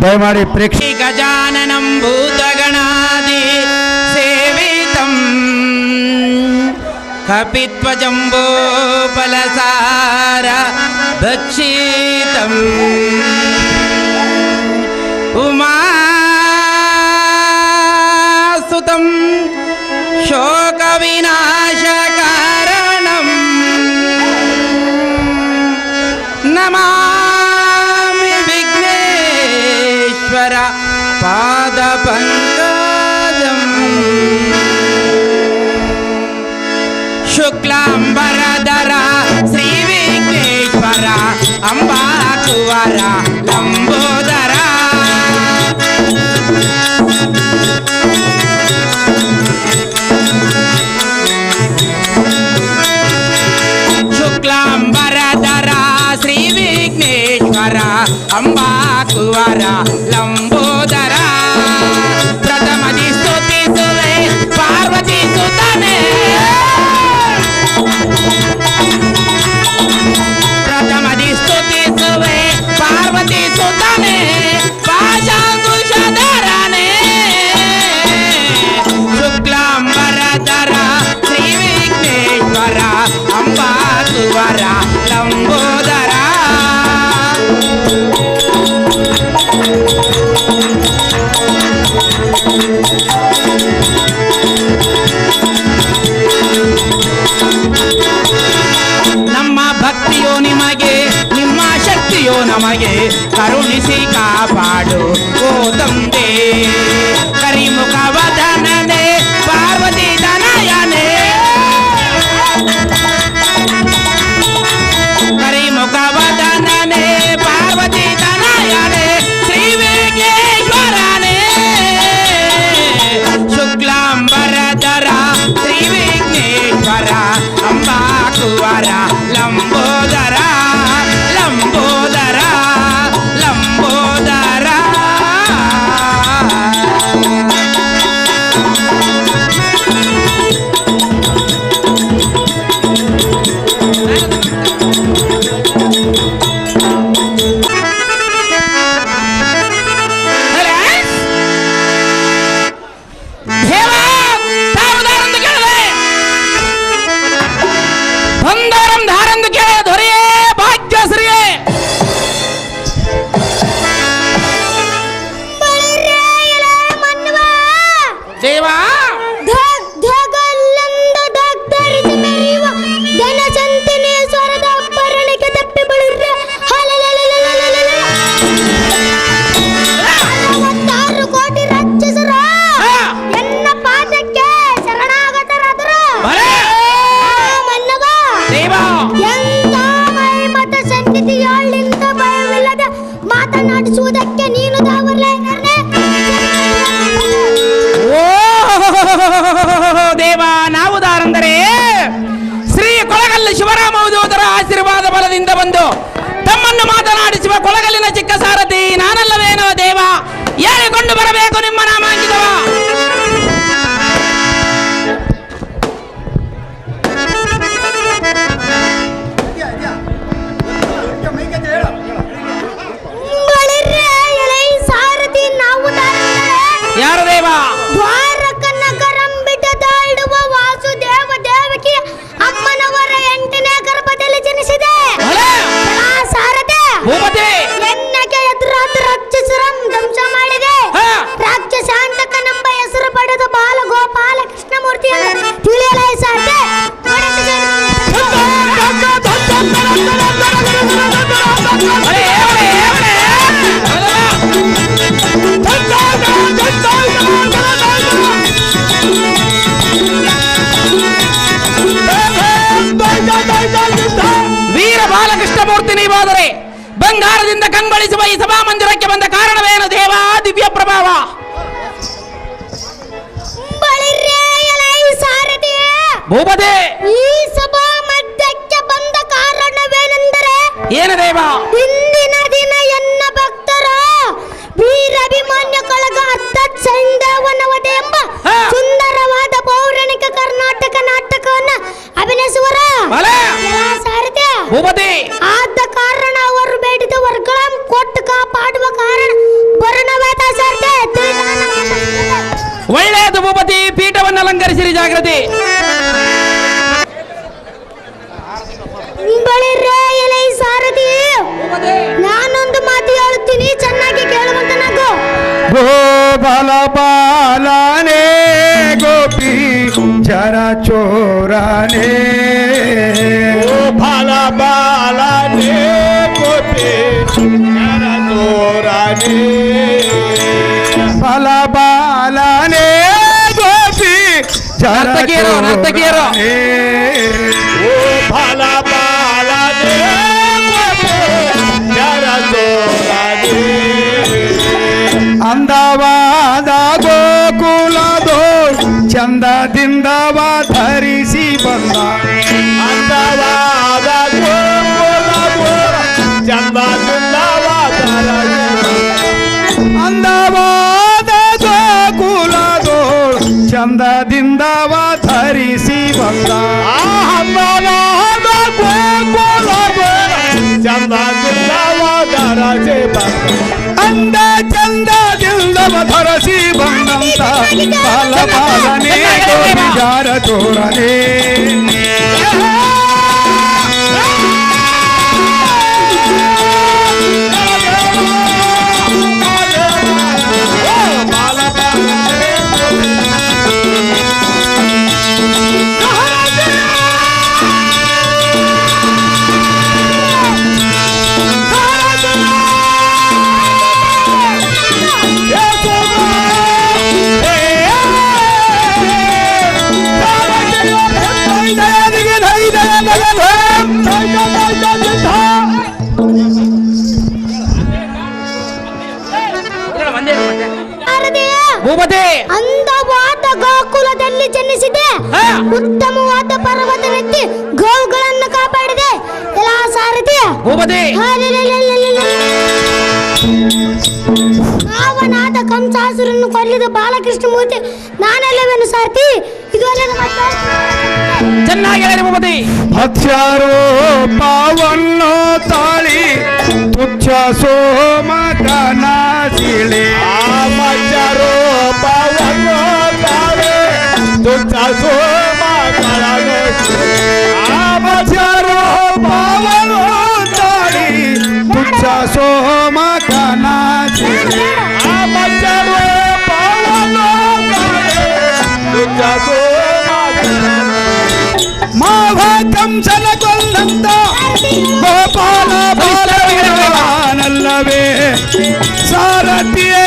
ದಯಮಾಡಿ ಪ್ರೇಕ್ಷೆ ಗಜಾನನಂ ಭೂತಗಣಾದಿ ಸೇವಿತಂ ಕಪಿತ್ವಜಂಬೋ ಫಲಸಾರ ಭಕ್ಷಿತಂ ಉಮಾಸುತಂ ಶೋಕ ವಿನಾಶ ಕಾರಣಂ ನಮಾಮಿ ವಿಘ್ನೇಶ್ವರ ಪಾದ ಪಂಕಜಂ ಶುಕ್ಲಾಂಬರಧರ ಶ್ರೀ ವಿಘ್ನೇಶ್ವರ ಅಂಬಾಕುವರ ಲಂಬೋದರ ಶುಕ್ಲಾಂಬರಧರ ಶ್ರೀ ವಿಘ್ನೇಶ್ವರ ಅಂಬಾಕುವರ ಲಂಬೋದರ ಪ್ರಥಮದಿ ಸ್ತುತಿಸುವೆ ಪಾರ್ವತಿ ಸುತನೇ ಪ್ರಥಮದಿ ಸ್ತುತಿಸುವೆ ಪಾರ್ವತಿ ಸುತನೇ ಪಾಶಾಂಕುಶಧರನೇ ಶುಕ್ಲಾಂಬರಧರ ಶ್ರೀ ವಿಘ್ನೇಶ್ವರ ಅಂಬಾಕುವರ ಲಂಬೋದರ ನಮ್ಮ ಭಕ್ತಿಯೋ ನಿಮಗೆ ನಿಮ್ಮ ಶಕ್ತಿಯೋ ನಮಗೆ ಕರುಣಿಸಿ ಕಾಪಾಡು ಓ ತಂದೆ ಕರಿಮುಖ ವದನನೆ ಪಾರ್ವತಿ ತನಯನೇ ಕರಿಮುಖ ವದನನೆ ಪಾರ್ವತಿ ತನಯನೇ ಶ್ರೀ ವಿಘ್ನೇಶ್ವರನೇ ಶುಕ್ಲಾಂಬರಧರ ಶ್ರೀ ವಿಘ್ನೇಶ್ವರ ಅಂಬಾಕುವರ ಲಂಬೋದರ ಲಂಬೋದರ ಲಂಬೋದರ ಮಾತನಾಡಿಸುವುದಕ್ಕೆ ನೀನು ದೇವ ನಾವು ದಾರಂದರೆ ಶ್ರೀ ಕೊಳಗಲ್ಲು ಶಿವರಾಮೋದರ ಆಶೀರ್ವಾದ ಬಲದಿಂದ ಬಂದು ತಮ್ಮನ್ನು ಮಾತನಾಡಿಸುವ ಕೊಳಗಲ್ಲಿನ ಚಿಕ್ಕ ಸಾರಥಿ ನಾನಲ್ಲವೇನೋ ದೇವ ಹೇಳಿಕೊಂಡು ಬರಬೇಕು ನಿಮ್ಮ ನಾಮಾಂಕಿತವ ಯಾರು ದೇವ ದ್ವಾರಕನಗರಂಬಿಟದಾಡುವ ವಾಸುದೇವ ದೇವಕಿ ಅಮ್ಮನವರ 8ನೇ ಗರ್ಭದಲ್ಲಿ ಜನಿಸಿದೆ ಸಾರದೆ ಎನ್ನಕ್ಕೆ ಎದುರಾದ ರಾಕ್ಷಸರಂ ಧ್ವಂಸ ಮಾಡಿದೆ ರಾಕ್ಷಸಾಂತಕನೆಂಬ ಹೆಸರು ಪಡೆದು ಬಾಲಗೋಪಾಲ ಕೃಷ್ಣಮೂರ್ತಿಯನ್ನು ತಿಳಿಯಲೇ ಸಾಧ್ಯ ವೀರ ಬಾಲಕೃಷ್ಣಮೂರ್ತಿ ನೀವಾದರೆ ಬಂಗಾರದಿಂದ ಕಂಗೊಳಿಸುವ ಈ ಸಭಾ ಮಂದಿರಕ್ಕೆ ಬಂದ ಕಾರಣವೇನು ದೇವ ದಿವ್ಯ ಪ್ರಭಾವ ಭೂಪತಿ ಈ ಸಭಾ ಮಧ್ಯಕ್ಕೆ ಬಂದ ಕಾರಣವೇನೆಂದರೆ ಏನು ದೇವ? ಇಂದಿನ ದಿನ ಎನ್ನ ಭಕ್ತರ ವೀರಾಭಿಮಾನ್ಯ ಕಳಗ ಅತ್ತ ಚಂದವನವದೆ ಎಂಬ ಸುಂದರವಾದ ಪೌರಾಣಿಕ ಕರ್ನಾಟಕ ನಾಟಕವನ್ನ ಅಭಿನಯಿಸುವರ ಸಾರಥ್ಯ ಭೂಪತಿ. ಆದ ಕಾರಣ ಅವರು ಬೇಡಿದ ವರ್ಗಳ ಕೊಟ್ಟು ಕಾಪಾಡುವ ಕಾರಣ ವರ್ಣವಾದ ಸಾರಥ್ಯ. ಒಳ್ಳೆಯದು ಭೂಪತಿ, ಪೀಠವನ್ನು ಅಲಂಕರಿಸಿರಿ. ಜಾಗೃತಿ. ಸಾರಥಿ, ನಾನೊಂದು ಮಾತು ಹೇಳುತ್ತೀನಿ, ಚೆನ್ನಾಗಿ ಕೇಳುವಂತ ನಗು. ಗೋಪಾಲ ಬಾಲನೇ ಗೋಪಿ ಜರ ಚೋರನೇ, ಗೋಪಾಲ ಬಾಲನೇ ಗೋಪಿ ಜರ ಚೋರನೇ, ಬಾಲ ಬಾಲನೇ ಗೋಪಿ ಜರ ಚೋರನೇ, ಗೋಪಾಲ ಬಾಲನೇ ಜರ ಚೋರನೇ. ಅಂದವಾದ ಗೋಕುಲದೋ ಚಂದದಿಂದವ ಧರಿಸಿ ಬಂದ, ಅಂದವಾದ ಗೋಕುಲದೋ ಚಂದದಿಂದವ ಅಂದವಾದ ಗೋಕುಲದೋ ಚಂದದಿಂದವ ಧರಿಸಿ ಬಂದ, ಅಂದವಾದ ಗೋಕುಲದೋ ಚಂದದಿಂದವ ಧರಿಸಿ ಬಂದ, ಅಂದ ಚಂದದಿಂದವ ಧರಿಸಿ ಬಂದಂತ ಬಾಲ ಬಾಲನೇ ಗೋಪಿ ಜಾರ ಚೋರನೇ. ಭೂಪತಿ. ಅಂದವಾದ ಗೋಕುಲದಲ್ಲಿ ಜನಿಸಿದೆ, ಉತ್ತಮವಾದ ಪರ್ವತನೆತ್ತಿ ಗೋವುಗಳನ್ನು ಕಾಪಾಡಿದೆ. ಎಲ್ಲ ಸಾರಥಿ ಭೂಪತಿ. ಅವನಾದ ಕಂಸಾಸುರನ್ನು ಕೊಲ್ಲಿದ ಬಾಲಕೃಷ್ಣ ಮೂರ್ತಿ ನಾನೆಲ್ಲವೇನು ಸಾರಥಿ? ಇದು ಚೆನ್ನಾಗಿ ಹೇಳಿ ಭೂಪತಿ. ಭಕ್ಷ್ಯಾರೋಪವನ್ನು ತಾಳಿ ತುಚ್ಛ ಸೋಮಕನ ಸಿಳಿ, ಭಕ್ಷ್ಯಾರೋಪವನ್ನು ತಾಳಿ ತುಚ್ಛ ಸೋಮಕನ ಭಕ್ಷ್ಯಾರೋಪವನ್ನು ತಾಳಿ ತುಚ್ಛ ಸೋಮಕನ ಸಿಳಿ, ಭಕ್ಷ್ಯಾರೋಪವನ್ನು ತಾಳಿ ತುಚ್ಛ ಮಾವ ಕಂಸನ ಕೊಂದಂತ ಗೋಪಾಲ ಬಾಲವೇ ಸಾರಥಿಯೇ.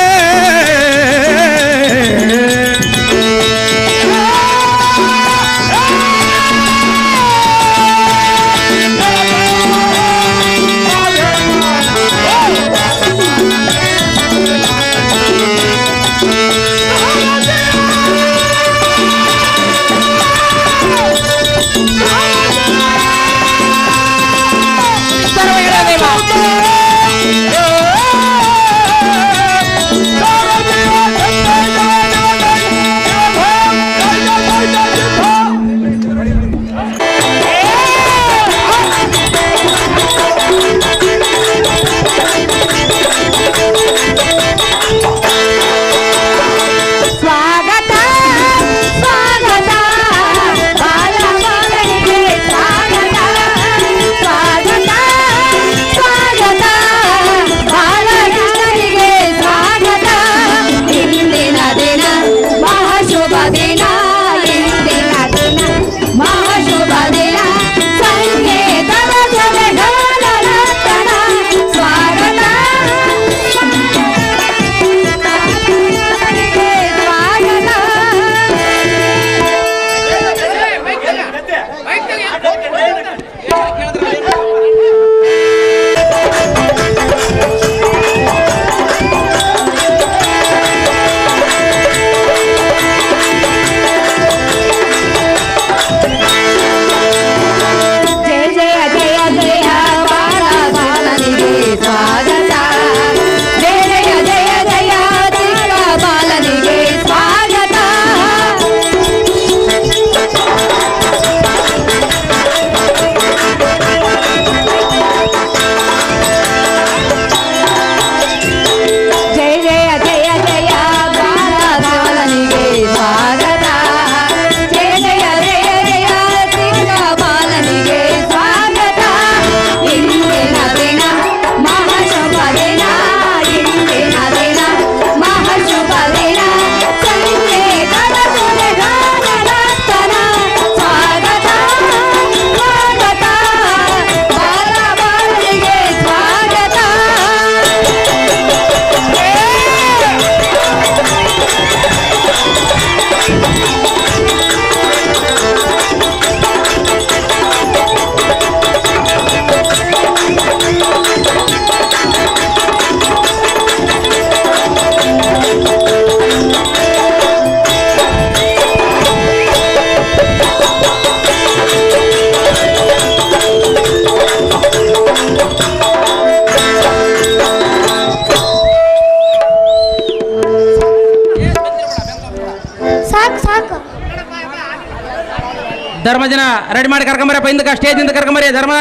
ಧರ್ಮಜನ ರೆಡಿ ಮಾಡಿ ಕರ್ಕೊಂಬರಪ್ಪ ಹಿಂದಕ್ಕೆ ಸ್ಟೇಜಿಂದ ಕರ್ಕೊಂಬರಿ ಧರ್ಮ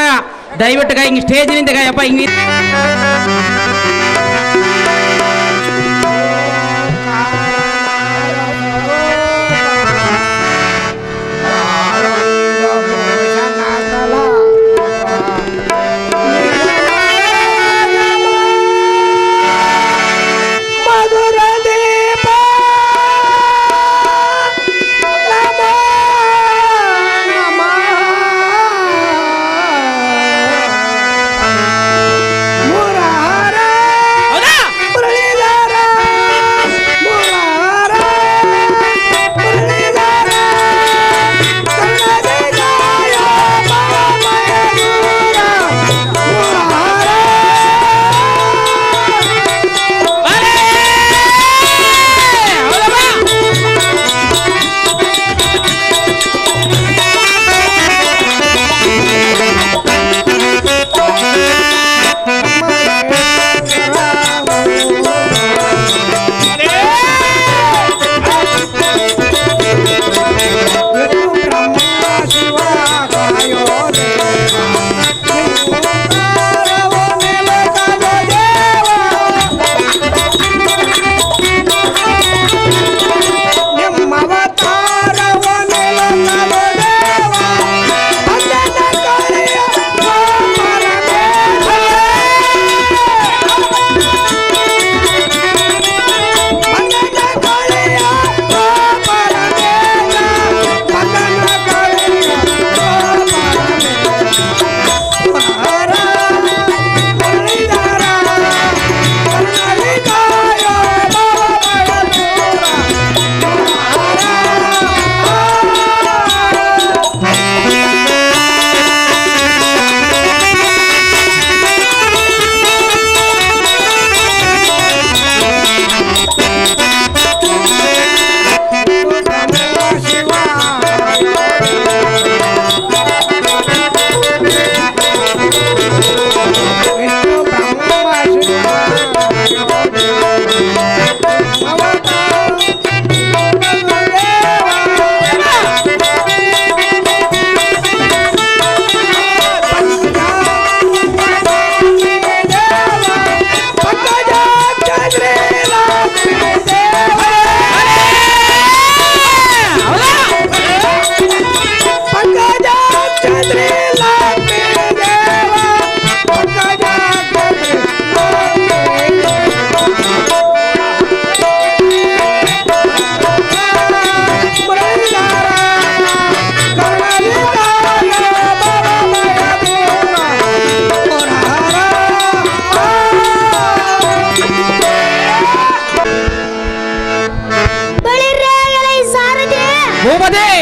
ದಯವಿಟ್ಟು ಹಿಂಗೆ ಸ್ಟೇಜಿನಿಂದ ಅಪ್ಪ ಹಿಂಗೆ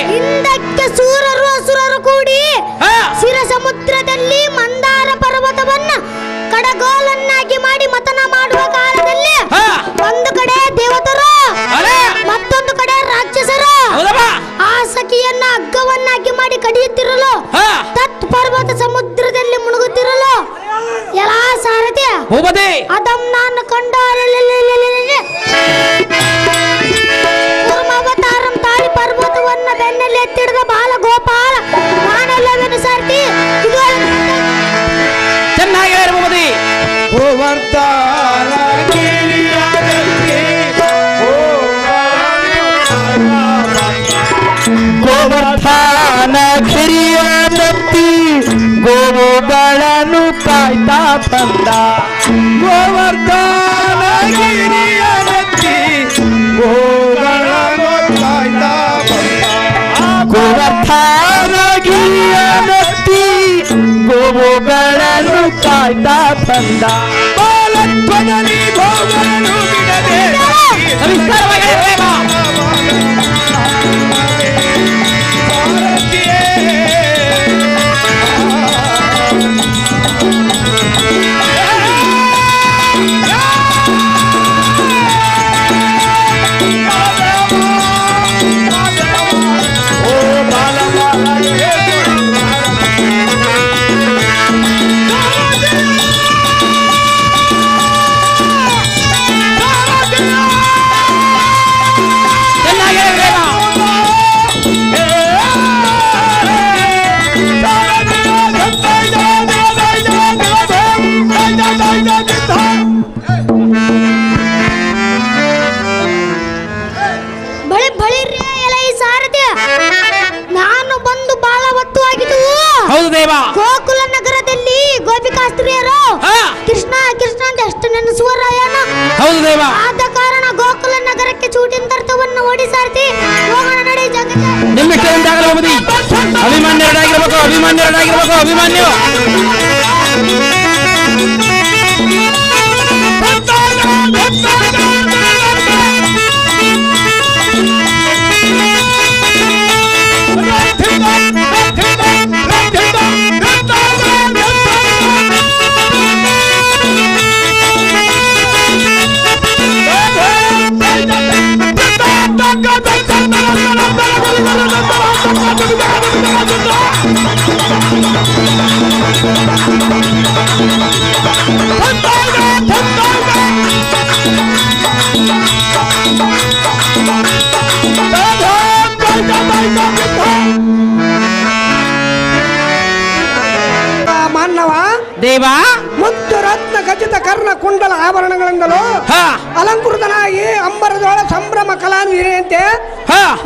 ಹಿಂದಕ್ಕೆ ಸೂರರು ಅಸುರರು ಕೂಡಿ ಶಿರ ಸಮುದ್ರದಲ್ಲಿ ಮಂದಾರ ಪರ್ವತವನ್ನ ಕಡಗೋಲನ್ನಾಗಿ ಮಾಡಿ ಮತನ ಮಾಡುವ ಕಾಲದಲ್ಲಿ ಒಂದು ಕಡೆ ದೇವತರು ಮತ್ತೊಂದು ಕಡೆ ರಾಕ್ಷಸರು ಆ ಸಖಿಯನ್ನ ಹಗ್ಗವನ್ನಾಗಿ ಮಾಡಿ ಕಡಿಯುತ್ತಿರಲು ತತ್ ಪರ್ವತ ಸಮುದ್ರದಲ್ಲಿ ಮುಳುಗುತ್ತಿರಲು ಎಲ್ಲಾ ಸಾರಥಿ ಅದಂ ನಾನು ಕಂಡ ಅವತಾರಂ ತಾಳಿ ಪರ್ವತವನ್ನ ಬೆನ್ನಲ್ಲಿ ಎತ್ತಿಡಿದ ಬಾಲ ಗೋಪಾಲ ನಾನೆಲ್ಲವೇನು ಸಾರ್ತಿ ಇದು ಚೆನ್ನಾಗಿ ಹೇಳ್ಬೋದು ಗೋವರ್ಧನ ಗಿರಿಯದಲ್ಲಿ ಗೋವರ್ಧನ ಗಿರಿಯದಲ್ಲಿ ಗೋವುಗಳನ್ನು ಕಾಯ್ತಾ ಬಂದ ಗೋವರ್ಧನ ಗಿರಿಯದಲ್ಲಿ ಗೋವುಗಳನ್ನು ಕಾಯ್ತಾ ಬಂದ ಗೋವರ್ಧನ ಗಿರಿಯದಲ್ಲಿ ಗೋವುಗಳನ್ನು ಕಾಯ್ತಾ ಬಂದ ಬಾಲತ್ವದಲ್ಲಿ ಗೋಗಳನ್ನು ಬಿಡದೆ ಕೃಷ್ಣ ಕೃಷ್ಣ ಅಂತ ಎಷ್ಟು ನೆನೆಸುವರಾಯನ. ಹೌದು ದೇವ. ಆದ ಕಾರಣ ಗೋಕುಲ ನಗರಕ್ಕೆ ಚೂಟಿನ ತರ್ತವನ್ನು ಓಡಿಸಾರ್ತಿ. ಹೋಗೋಣ ನಡಿ ಜಗತ್ತ. ನಿಮ್ಮಿಷ್ಟ ಎಂದಾಗಲೂ ಭೂಪತಿ. ಅಭಿಮನ್ಯರಾಗಿರ್ಬೇಕು, ಅಭಿಮನ್ಯರಾಗಿರ್ಬೇಕು, ಅಭಿಮನ್ಯು. ಮಾನವ ದೇವ ಮುತ್ತು ರತ್ನ ಖಚಿತ ಕರ್ಣ ಕುಂಡಲ ಆಭರಣಗಳಿಂದಲೂ ಅಲಂಕೃತನಾಗಿ ಅಂಬರದೊಳ ಸಂಭ್ರಮ ಕಲಾವಿದೆಯಂತೆ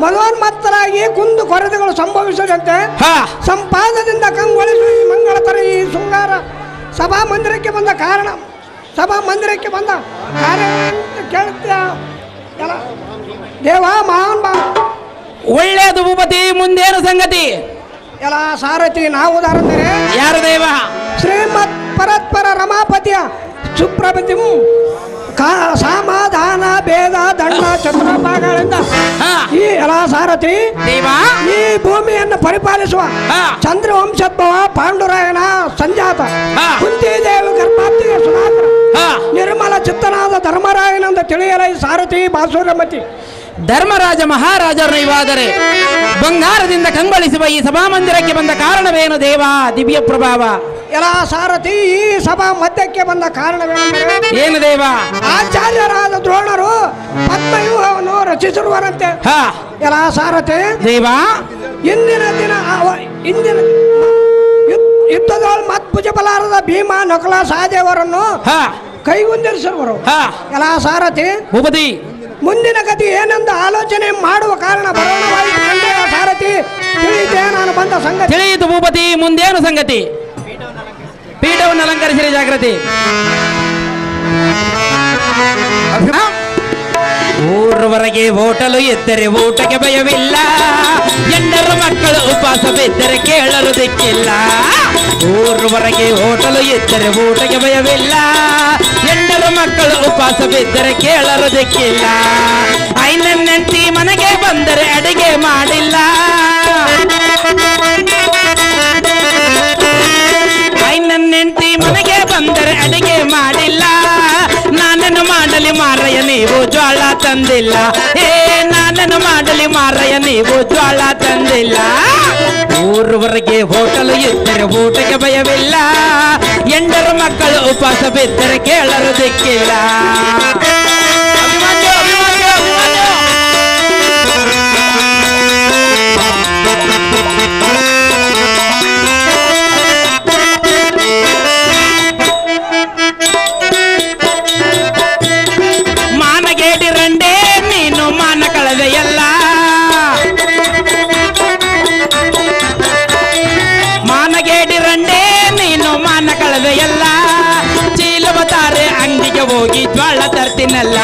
ಮನೋನ್ಮತ್ತರಾಗಿ ಕುಂದು ಕೊರತೆಗಳು ಸಂಭವಿಸದಂತೆ ಸಂಪಾದದಿಂದ ಕಂಗೊಳಿಸಿ ಈ ಮಂಗಳತರ ಈ ಶೃಂಗಾರ ಸಭಾ ಮಂದಿರಕ್ಕೆ ಬಂದ ಕಾರಣ ಕೇಳುತ್ತೀಯ ದೇವ ಮಹಾನ್ ಬಾ. ಒಳ್ಳೆಯದು ಭೂಪತಿ. ಮುಂದೇನು ಸಂಗತಿ? ಎಲ್ಲ ಸಾರಥಿ ನಾವು ಧಾರಂದರೆ ಯಾರು ದೇವ? ಶ್ರೀಮತ್ ಪರತ್ಪರ ರಮಾಪತಿಯ ಸುಪ್ರಭತಿ ಸಮಾಧಾನ ಭೇದ ದಂಡ ಚತುರಭಾಗಗಳಿಂದ ಈ ಎಲ್ಲ ಸಾರಥಿ ದೇವ ಈ ಭೂಮಿಯನ್ನು ಪರಿಪಾಲಿಸುವ ಚಂದ್ರವಂಶೋದ್ಭವ ಪಾಂಡುರಾಯನ ಸಂಜಾತ ಕುಂತಿದೇವಿ ಗರ್ಭಾಪ್ತಿಗೆ ಸುಧಾಕರ ನಿರ್ಮಲ ಚಿತ್ತನಾದ ಧರ್ಮರಾಯನಂದ ತಿಳಿಯಲ ಈ ಸಾರಥಿ ಬಾಸುರಮತಿ ಧರ್ಮರಾಜ ಮಹಾರಾಜರು ಇವಾದರೆ ಬಂಗಾರದಿಂದ ಕಂಗೊಳಿಸುವ ಈ ಸಭಾಮಂದಿರಕ್ಕೆ ಬಂದ ಕಾರಣವೇನು ದೇವ? ದಿವ್ಯ ಪ್ರಭಾವ. ಎಲ್ಲ ಸಾರಥಿ ಈ ಸಭಾ ಮಧ್ಯಕ್ಕೆ ಬಂದ ಕಾರಣವೇನೆಂದರೆ ಏನು ದೇವ? ಆಚಾರ್ಯರಾದ ದ್ರೋಣರು ಪದ್ಮವ್ಯೂಹವನ್ನು ರಚಿಸಿರುವರಂತೆ. ಎಲ್ಲ ಸಾರಥಿ ದೇವ ಇಂದಿನ ಯುದ್ಧದೊಳ ಮತ್ ಭುಜಬಲಾರದ ಭೀಮ ನಕುಲ ಸಹದೇವರನ್ನು ಕೈಗೊಂದಿರಿಸಿರುವರು. ಎಲ್ಲ ಸಾರಥಿ ಭೂಪತಿ ಮುಂದಿನ ಗತಿ ಏನೆಂದು ಆಲೋಚನೆ ಮಾಡುವ ಕಾರಣ ಬರೋಣವಾಯಿತು. ಸಾರಥಿ ತಿಳಿಯಿತೆ ನಾನು ಬಂದ ಸಂಗತಿ. ತಿಳಿಯಿತು ಭೂಪತಿ. ಮುಂದೇನು ಸಂಗತಿ? ಪೀಠವನ್ನು ಅಲಂಕರಿಸಿರಿ ಜಾಗೃತಿ. ಊರವರೆಗೆ ಹೋಟಲು ಎದ್ದರೆ ಊಟಕ್ಕೆ ಭಯವಿಲ್ಲ. ಎಂಡರ ಮಕ್ಕಳು ಉಪವಾಸ ಬಿದ್ದರೆ ಕೇಳಲು ದಿಕ್ಕಿಲ್ಲ. ಊರವರೆಗೆ ಹೋಟಲು ಎದ್ದರೆ ಊಟಕ್ಕೆ ಭಯವಿಲ್ಲ. ಎಂಡರ ಮಕ್ಕಳು ಉಪವಾಸ ಬಿದ್ದರೆ ಕೇಳಲು ದಿಕ್ಕಿಲ್ಲ. ಐನನ್ನಂತಿ ಮನೆಗೆ ಬಂದರೆ ಅಡಿಗೆ ಮಾಡಿಲ್ಲ. ಐನನ್ನಂತಿ ಮನೆಗೆ ಬಂದರೆ ಅಡಿಗೆ ಮಾಡಿಲ್ಲ. ನಾನನ್ನು ಮಾಡಲಿ ಮಾರಯ್ಯ ನೀವು ಜ್ವಾಳ ತಂದಿಲ್ಲ. ನಾನನ್ನು ಮಾಡಲಿ ಮಾರಯ್ಯ ನೀವು ಜ್ವಾಳ ತಂದಿಲ್ಲ. ಊರವರೆಗೆ ಹೋಟಲು ಇದ್ದರೆ ಊಟಕ್ಕೆ ಭಯವಿಲ್ಲ. ಎಂಡರ ಮಕ್ಕಳು ಉಪವಾಸ ಬಿದ್ದರೆ ಕೇಳಲು ದಿಕ್ಕಿಲ್ಲ. ಅಭಿಮನ್ಯು, ಅಭಿಮನ್ಯು, ಅಭಿಮನ್ಯು. ಮಾನಗೇಡಿ ರಂಡೆ ನೀನು ಮಾನ ಕಳೆದೆಯಲ್ಲ. ಮಾನಗೇಡಿ ರಂಡೆ ನೀನು ಮಾನ ಕಳೆದೆಯಲ್ಲ. ಚೀಲವತಾರೆ ಅಂಗಡಿಗೆ ಹೋಗಿ ಜ್ವಾಳ ತರ್ತೀನಲ್ಲ.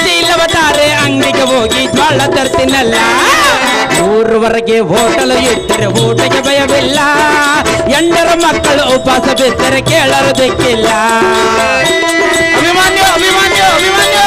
ಚೀಲವತಾರೆ ಅಂಗಡಿಗೆ ಹೋಗಿ ಜ್ವಾಳ ತರ್ತೀನಲ್ಲ. ಊರವರೆಗೆ ಹೋಟಲು ಇದ್ದರೆ ಊಟಕ್ಕೆ ಭಯವಿಲ್ಲ. ಎಂಡರ ಮಕ್ಕಳು ಉಪವಾಸ ಬಿದ್ದರೆ ಕೇಳಲು ದಿಕ್ಕಿಲ್ಲ. ಅಭಿಮನ್ಯು, ಅಭಿಮನ್ಯು, ಅಭಿಮನ್ಯು.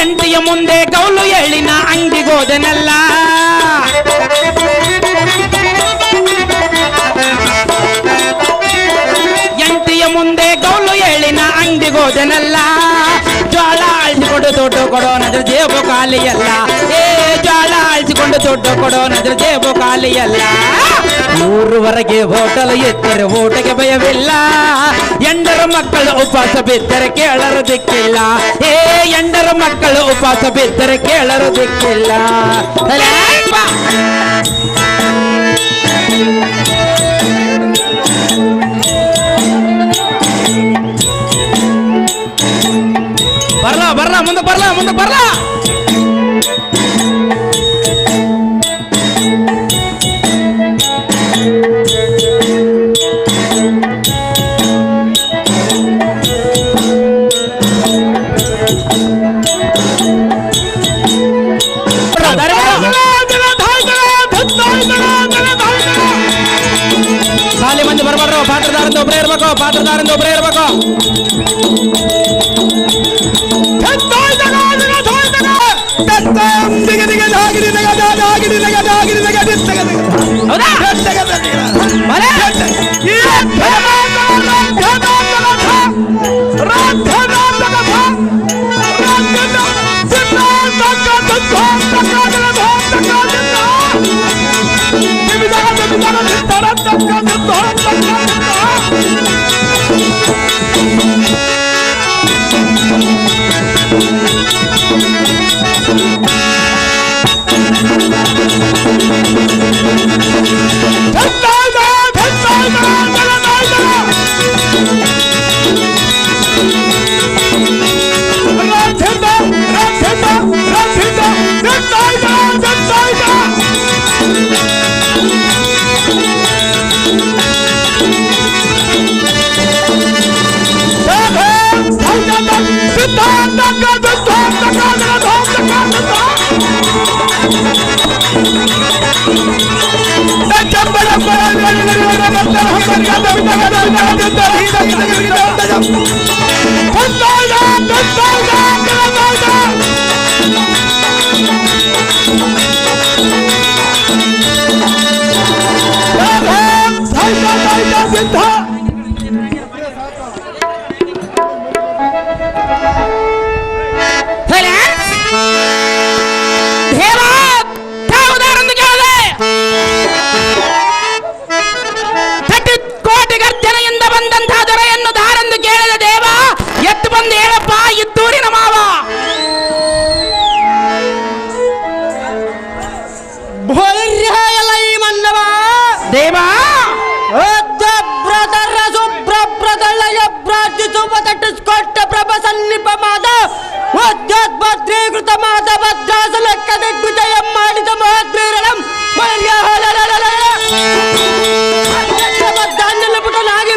ಎಂಟಿಯ ಮುಂದೆ ಗೌಲು ಎಳ್ಳಿನ ಅಂಗಡಿಗೋದನಲ್ಲ. ಎಂಟಿಯ ಮುಂದೆ ಗೌಲು ಎಳ್ಳಿನ ಅಂಗಡಿಗೋದನಲ್ಲ. ಜ್ವಾಳ ಅಳಿಸಿಕೊಂಡು ದುಡ್ಡು ಕೊಡೋನದ್ರ ಜೇಬು ಖಾಲಿಯಲ್ಲ. ಜ್ವಾಳ ಅಳಿಸಿಕೊಂಡು ದುಡ್ಡು ಕೊಡೋನದ್ರ ಜೇಬು ಖಾಲಿಯಲ್ಲ. ಊರವರೆಗೆ ಹೋಟಲ್ ಎದ್ದರೆ ಊಟಕ್ಕೆ ಭಯವಿಲ್ಲ. ಎಂಡರ ಮಕ್ಕಳು ಉಪವಾಸ ಬಿದ್ದರೆ ಕೇಳರು ದಿಕ್ಕಿಲ್ಲ. ಎಂಡರ ಮಕ್ಕಳು ಉಪವಾಸ ಬಿದ್ದರೆ ಕೇಳರು ದಿಕ್ಕಿಲ್ಲ. ಬರ್ಲಾ ಮುಂದೆ ಬರ್ಲಾ ಖಾಲಿ ಮಂದಿ ಬರ್ಬಾರ್ದು. ಪಾತ್ರದಾರಿಂದ ಒಬ್ಬರೇ ಇರ್ಬೇಕು.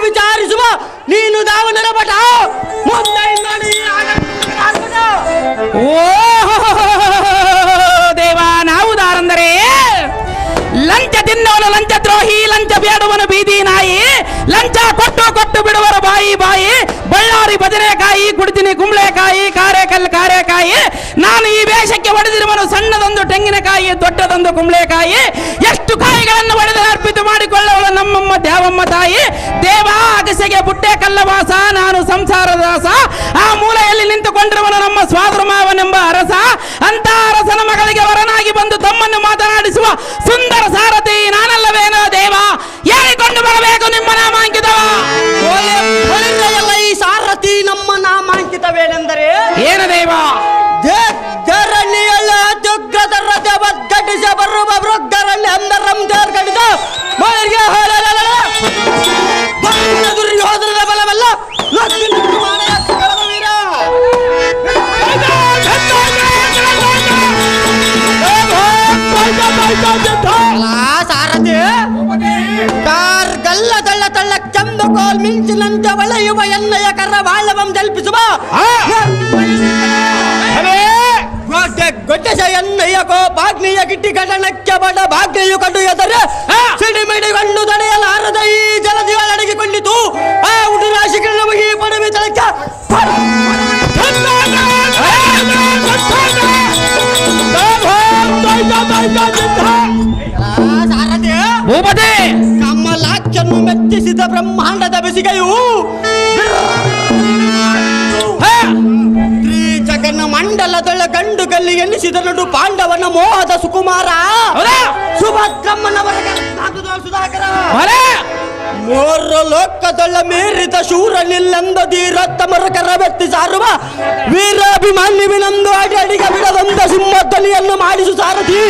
ವಿಚಾರಿಸುವ ನೀನು ದಾವಣರ ಬಟ ದೇವ ನಾವು ದಾರಂದರೆ ಲಂಚ ತಿನ್ನವನು ಲಂಚ ದ್ರೋಹಿ, ಲಂಚ ಬೇಡುವನು ಬೀದಿ ನಾಯಿ, ಲಂಚ ಕೊಟ್ಟು ಬಿಡುವರು ಬಾಯಿ ಬಳ್ಳಾರಿ ಬದನೆಕಾಯಿ ಕುಡಿತೀನಿ ಕುಂಬಳೆಕಾಯಿ ಕಾರೆಕಾಯಿ. ನಾನು ಈ ವೇಷಕ್ಕೆ ಹೊಡೆದಿರುವನು ಸಣ್ಣದೊಂದು ತೆಂಗಿನಕಾಯಿ, ದೊಡ್ಡದೊಂದು ಕುಂಬಳೆಕಾಯಿ. ಎಷ್ಟು ಕಾಯಿಗಳನ್ನು ಹೊಡೆದು ಅರ್ಪಿತ ಮಾಡಿಕೊಳ್ಳುವಳು ನಮ್ಮಮ್ಮ ದ್ಯಾವಮ್ಮ ತಾಯಿ. ದೇವ ಅಗಸೆಗೆ ಬುಟ್ಟೆ ಕಲ್ಲವಾಸ, ನಾನು ಸಂಸಾರದ ದಾಸ. ಆ ಮೂಲೆಯಲ್ಲಿ ನಿಂತುಕೊಂಡಿರುವನು ನಮ್ಮ ಸ್ವಾದ್ರಮಾವನೆಂಬ ಅರಸ. ಅಂತ ಅರಸನ ಮಗಳಿಗೆ ವರನಾಗಿ ಬಂದು ತಮ್ಮನ್ನು ಮಾತನಾಡಿಸುವ ಸುಂದರ ಸಾರಥಿ ನಾನಲ್ಲವೇನೋ ದೇವ. ಹೇಳಿಕೊಂಡು ಬರಬೇಕು ನಿಮ್ಮ ನಾಮಾಂಕಿತವ. ಈ ಸಾರಥಿ ನಮ್ಮ ನಾಮಾಂಕಿತವೇನೆಂದರೆ ಏನು ದೇವ? ಘಟಿಸ ಬರುವ ವೃದ್ಧರಲ್ಲಿ ಅಂದರಂ ಗಡಿದ ದುರ್ಯೋಧನದ ಬಲವಲ್ಲ ಸಾರಥಿ ಕಾರ್ಗಲ್ಲ ತಳ್ಳ ತಳ್ಳ ಚಂದಕೋಲ್ ಮಿಂಚಿನಂತೆ ಒಳೆಯುವ ಎಣ್ಣೆಯ ಕರ್ರ ಬಾಳವಂ ಜಲ್ಪಿಸುವ ಗೊಡ್ಡಸ ಎಣ್ಣೆಯ ಕೋಪಾಗ್ನಿಯ ಗಿಟ್ಟಿ ಗಡನಕ್ಕೆ ಬಡ ಭಾಗ್ನೆಯು ಕಡು ಎದರೆ ಸಿಡಿಮಿಡಿಗೊಂಡು ತಡೆಯಲಾರದ ಈ ಜಲದಿಗಳಡಗಿಕೊಂಡಿತು. ಆ ಉಡುರಾಶಿಗಳ ಈ ಪಡವಿ ತಳಕ ಭೂಪತಿ ಕಮಲಾಕ್ಷನ್ನು ಮೆಚ್ಚಿಸಿದ ಬ್ರಹ್ಮಾಂಡದ ಬೆಸಿಗೆಯು ತ್ರಿಜಗನ್ನ ಮಂಡಲದೊಳ ಗಂಡು ಗಲ್ಲಿ ಎನ್ನಿಸಿದ ನಡು ಪಾಂಡವನ ಮೋಹದ ಸುಕುಮಾರ ಸುಭದ್ರಮ್ಮನವರ ಸುಧಾಕರ ಮೂರು ಲೋಕದೊಳ ಮೀರಿದ ಶೂರನಿಲ್ಲೆಂದ ಧೀರತ್ತಮರ ಕರವೆತ್ತಿ ಸಾರುವ ವೀರಾಭಿಮಾನ್ಯವಿನಂದು ಅಡಿಗೆ ಬಿಡದೊಂದ ಸಿಂಹಧ್ವನಿಯನ್ನು ಮಾಡಿಸು ಸಾರಥಿ.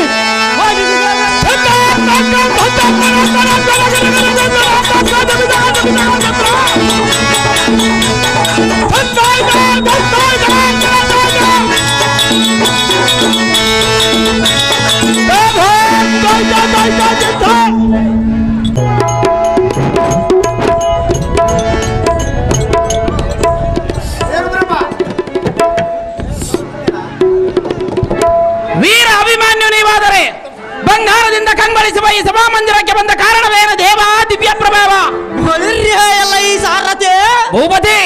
ನಡೆಸುವ ಈ ಸಭಾ ಮಂದಿರಕ್ಕೆ ಬಂದ ಕಾರಣವೇನು ದೇವ ದಿವ್ಯ ಪ್ರಭಾವ? ಎಲ್ಲ ಈ ಸಾರಥಿ ಭೂಪತಿ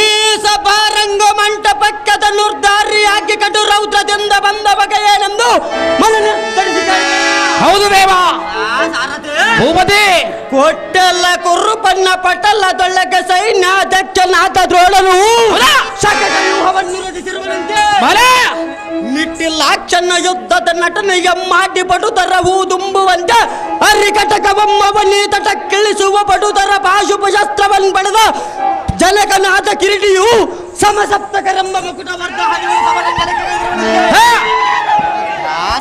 ಈ ಸಭಾರಂಗ ಮಂಟಪಕ್ಕದ ನಿರ್ಧಾರಿಯಾಗಿ ಕಟು ರೌದ್ರದಿಂದ ಬಂದ ಬಗೆ ಏನೆಂದು ಮನ ನಿರ್ಧರಿಸಿದ. ಹೌದು ದೇವ. ಭೂಪತಿ ಕೊಟ್ಟೆಲ್ಲ ಕುರುಪನ್ನ ಪಟಲದೊಳಗೆ ಸೈನ್ಯಾಧ್ಯಕ್ಷನಾದ ದ್ರೋಣನು ಶಕಟ ವ್ಯೂಹವನ್ನು ರಚಿಸಿರುವನಂತೆ. ನಿಟ್ಟಿಲಾಕ್ಷನ್ನ ಯುದ್ಧದ ನಟನೆಯ ಮಾಡಿ ಪಟುತರ ಹೂದುಂಬುವಂತೆ ಅರಿಕಟಕವಮ್ಮವನ್ನೇ ತಟಕ್ಕಿಳಿಸುವ ಪಟುತರ ಪಾಶುಪ ಶಸ್ತ್ರವನ್ನು ಪಡೆದ ಜನಕನಾದ ಕಿರೀಟಿಯು ಸಮಸಪ್ತಕರೆಂಬ ಮುಕುಟ ವರ್ಗ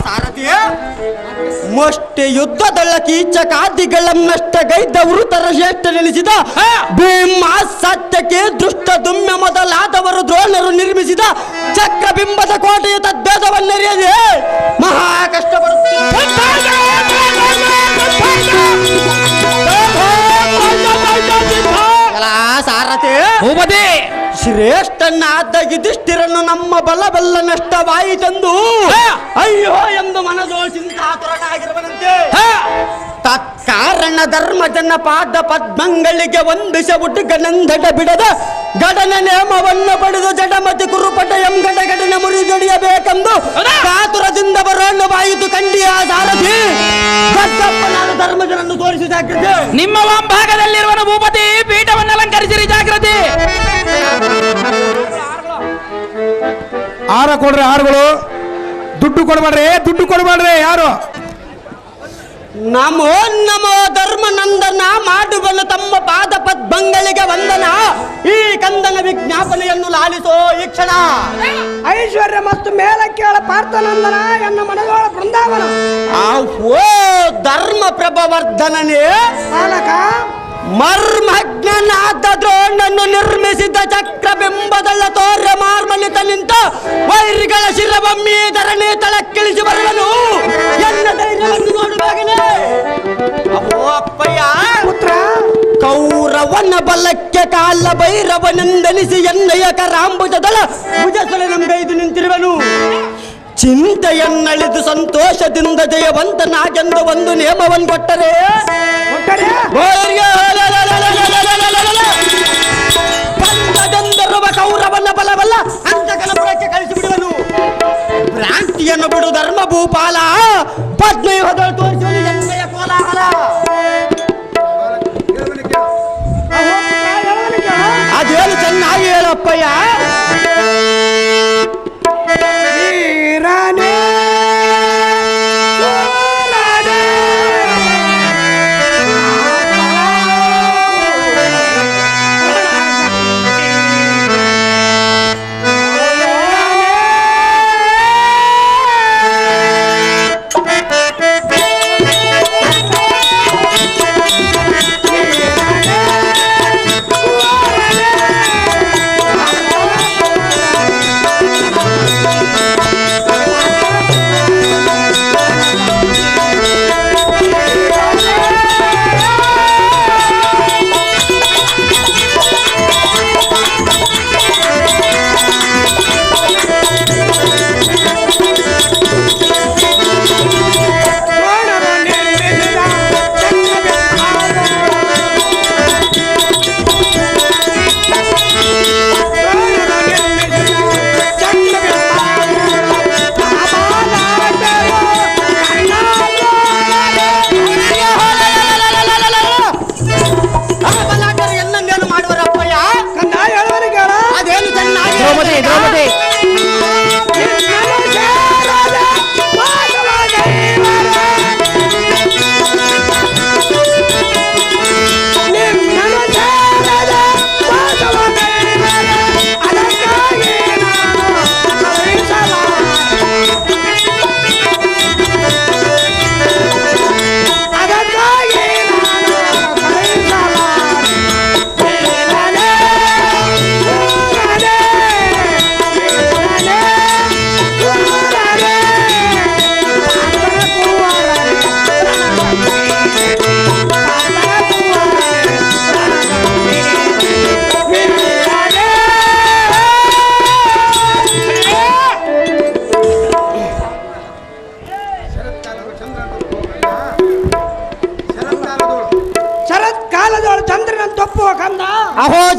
ಸಾರಥಿಯ ಮುಷ್ಟಿ ಯುದ್ಧದೊಳ ಕೀಚಕಾದಿಗಳನ್ನಷ್ಟ ಗೈದ ವೃತರ ಶ್ರೇಷ್ಠ ನೆಲೆಸಿದ ಭೀಮ ಸತ್ಯಕ್ಕೆ ದೃಷ್ಟ ದುಮ್ಯ ಮೊದಲಾದವರು ದ್ರೋಣರು ನಿರ್ಮಿಸಿದ ಚಕ್ರಬಿಂಬದ ಕೋಟೆಯ ತದ್ಭೇದವನ್ನರಿಯದೆ ಮಹಾ ಕಷ್ಟಪಡುತ್ತಾರೆ. ಸಾರಥಿ ಭೂಪತಿ ಶ್ರೇಷ್ಠನಾದ ಯುಧಿಷ್ಠಿರನ್ನು ನಮ್ಮ ಬಲಬೆಲ್ಲ ನಷ್ಟವಾಯಿತೆಂದು ಅಯ್ಯೋ ಎಂದು ಮನದೋಷಿಂದಾತುರನಾಗಿರುವನಂತೆ. ತತ್ಕಾರಣ ಧರ್ಮಜನ ಪಾದ ಪದ್ಮಗಳಿಗೆ ವಂದಿಸ ಹುಡುಗನಂದಟ ಬಿಡದ ಗಡನ ನೇಮವನ್ನು ಪಡೆದು ಜಡಮತಿ ಕುರುಪಟ ಗಡಗಡನ ಮುರಿದೊಡೆಯಬೇಕೆಂದು ಕಾತುರದಿಂದ ಬರೋಣವಾಯಿತು ಕಂಡಿಯ ಸಾರಥಿ. ನಾನು ಧರ್ಮಜನನ್ನು ತೋರಿಸಿದಾಗಿದೆ. ನಿಮ್ಮ ಭಾಗದಲ್ಲಿರುವನು ಭೂಪತಿ ಪೀಠವನ್ನು ಅಲಂಕರಿಸಿರಿ ಜಾಗೃತಿ. ಆರ ಕೊಡ್ರಿ ಆರುಗಳು, ದುಡ್ಡು ಕೊಡಬೇಡ್ರಿ ಯಾರು. ನಮೋ ನಮೋ ಧರ್ಮನಂದನ ಮಾಡುವನು ತಮ್ಮ ಪಾದ ಪದ್ಮಗಳಿಗೆ ವಂದನ. ಈ ಕಂದನ ವಿಜ್ಞಾಪನೆಯನ್ನು ಲಾಲಿಸೋ ಈ ಕ್ಷಣ. ಐಶ್ವರ್ಯ ಮತ್ತು ಮೇಲಕ್ಕೇಳ ಪಾರ್ಥನಂದನ ಎನ್ನ ಮನಗೋಳ ಬೃಂದಾವನ. ಓ ಧರ್ಮ ಪ್ರಭವರ್ಧನನೇ ಬಾಲಕ ಮರ್ಮಜ್ಞನಾದ ದ್ರೋಣನ್ನು ನಿರ್ಮಿಸಿದ ಚಕ್ರಬಿಂಬದಲ್ಲ ತೋರ ಮಾರ್ಮಲಿತ ನಿಂತ ವೈರಿಗಳ ಶಿರಬೊಮ್ಮಿ ಧರಣಿ ತಳಕ್ಕಿಳಿಸಿ ಬರಲು ಎನ್ನ ಧೈರ್ಯವನ್ನು ನೋಡುವಾಗಲೇ ಅಹೋ ಅಪ್ಪಯ್ಯ ಪುತ್ರ ಕೌರವನ ಬಲಕ್ಕೆ ಕಾಲ ಭೈರವನೆಂದನಿಸಿ ಎನ್ನಯ್ಯ ಕರಾಂಬುಜದಳ ಭುಜಸಲೆ ನಮ್ಗೈದು ನಿಂತಿರುವನು. ಚಿಂತೆಯನ್ನಳಿದು ಸಂತೋಷದಿಂದ ಜಯವಂತನಾಗೆಂದು ಒಂದು ನೇಮವನ್ನು ಕೊಟ್ಟರೆ ಬಂದದೆಂದರುವ ಕೌರವನ ಬಲವಲ್ಲ ಅಂತಕನಪುರಕ್ಕೆ ಕಳಿಸಿಬಿಡುವನು. ಭ್ರಾಂತಿಯನ್ನು ಬಿಡು ಧರ್ಮ ಭೂಪಾಲ, ಪದ್ಮವ್ಯೂಹದಲ್ಲಿ ತೋರಿಸುವನು ಎನ್ನೆಯ ಕೋಲಾಹಲ. ಅದೇನು ಚೆನ್ನಾಗಿ ಹೇಳಪ್ಪಯ್ಯ.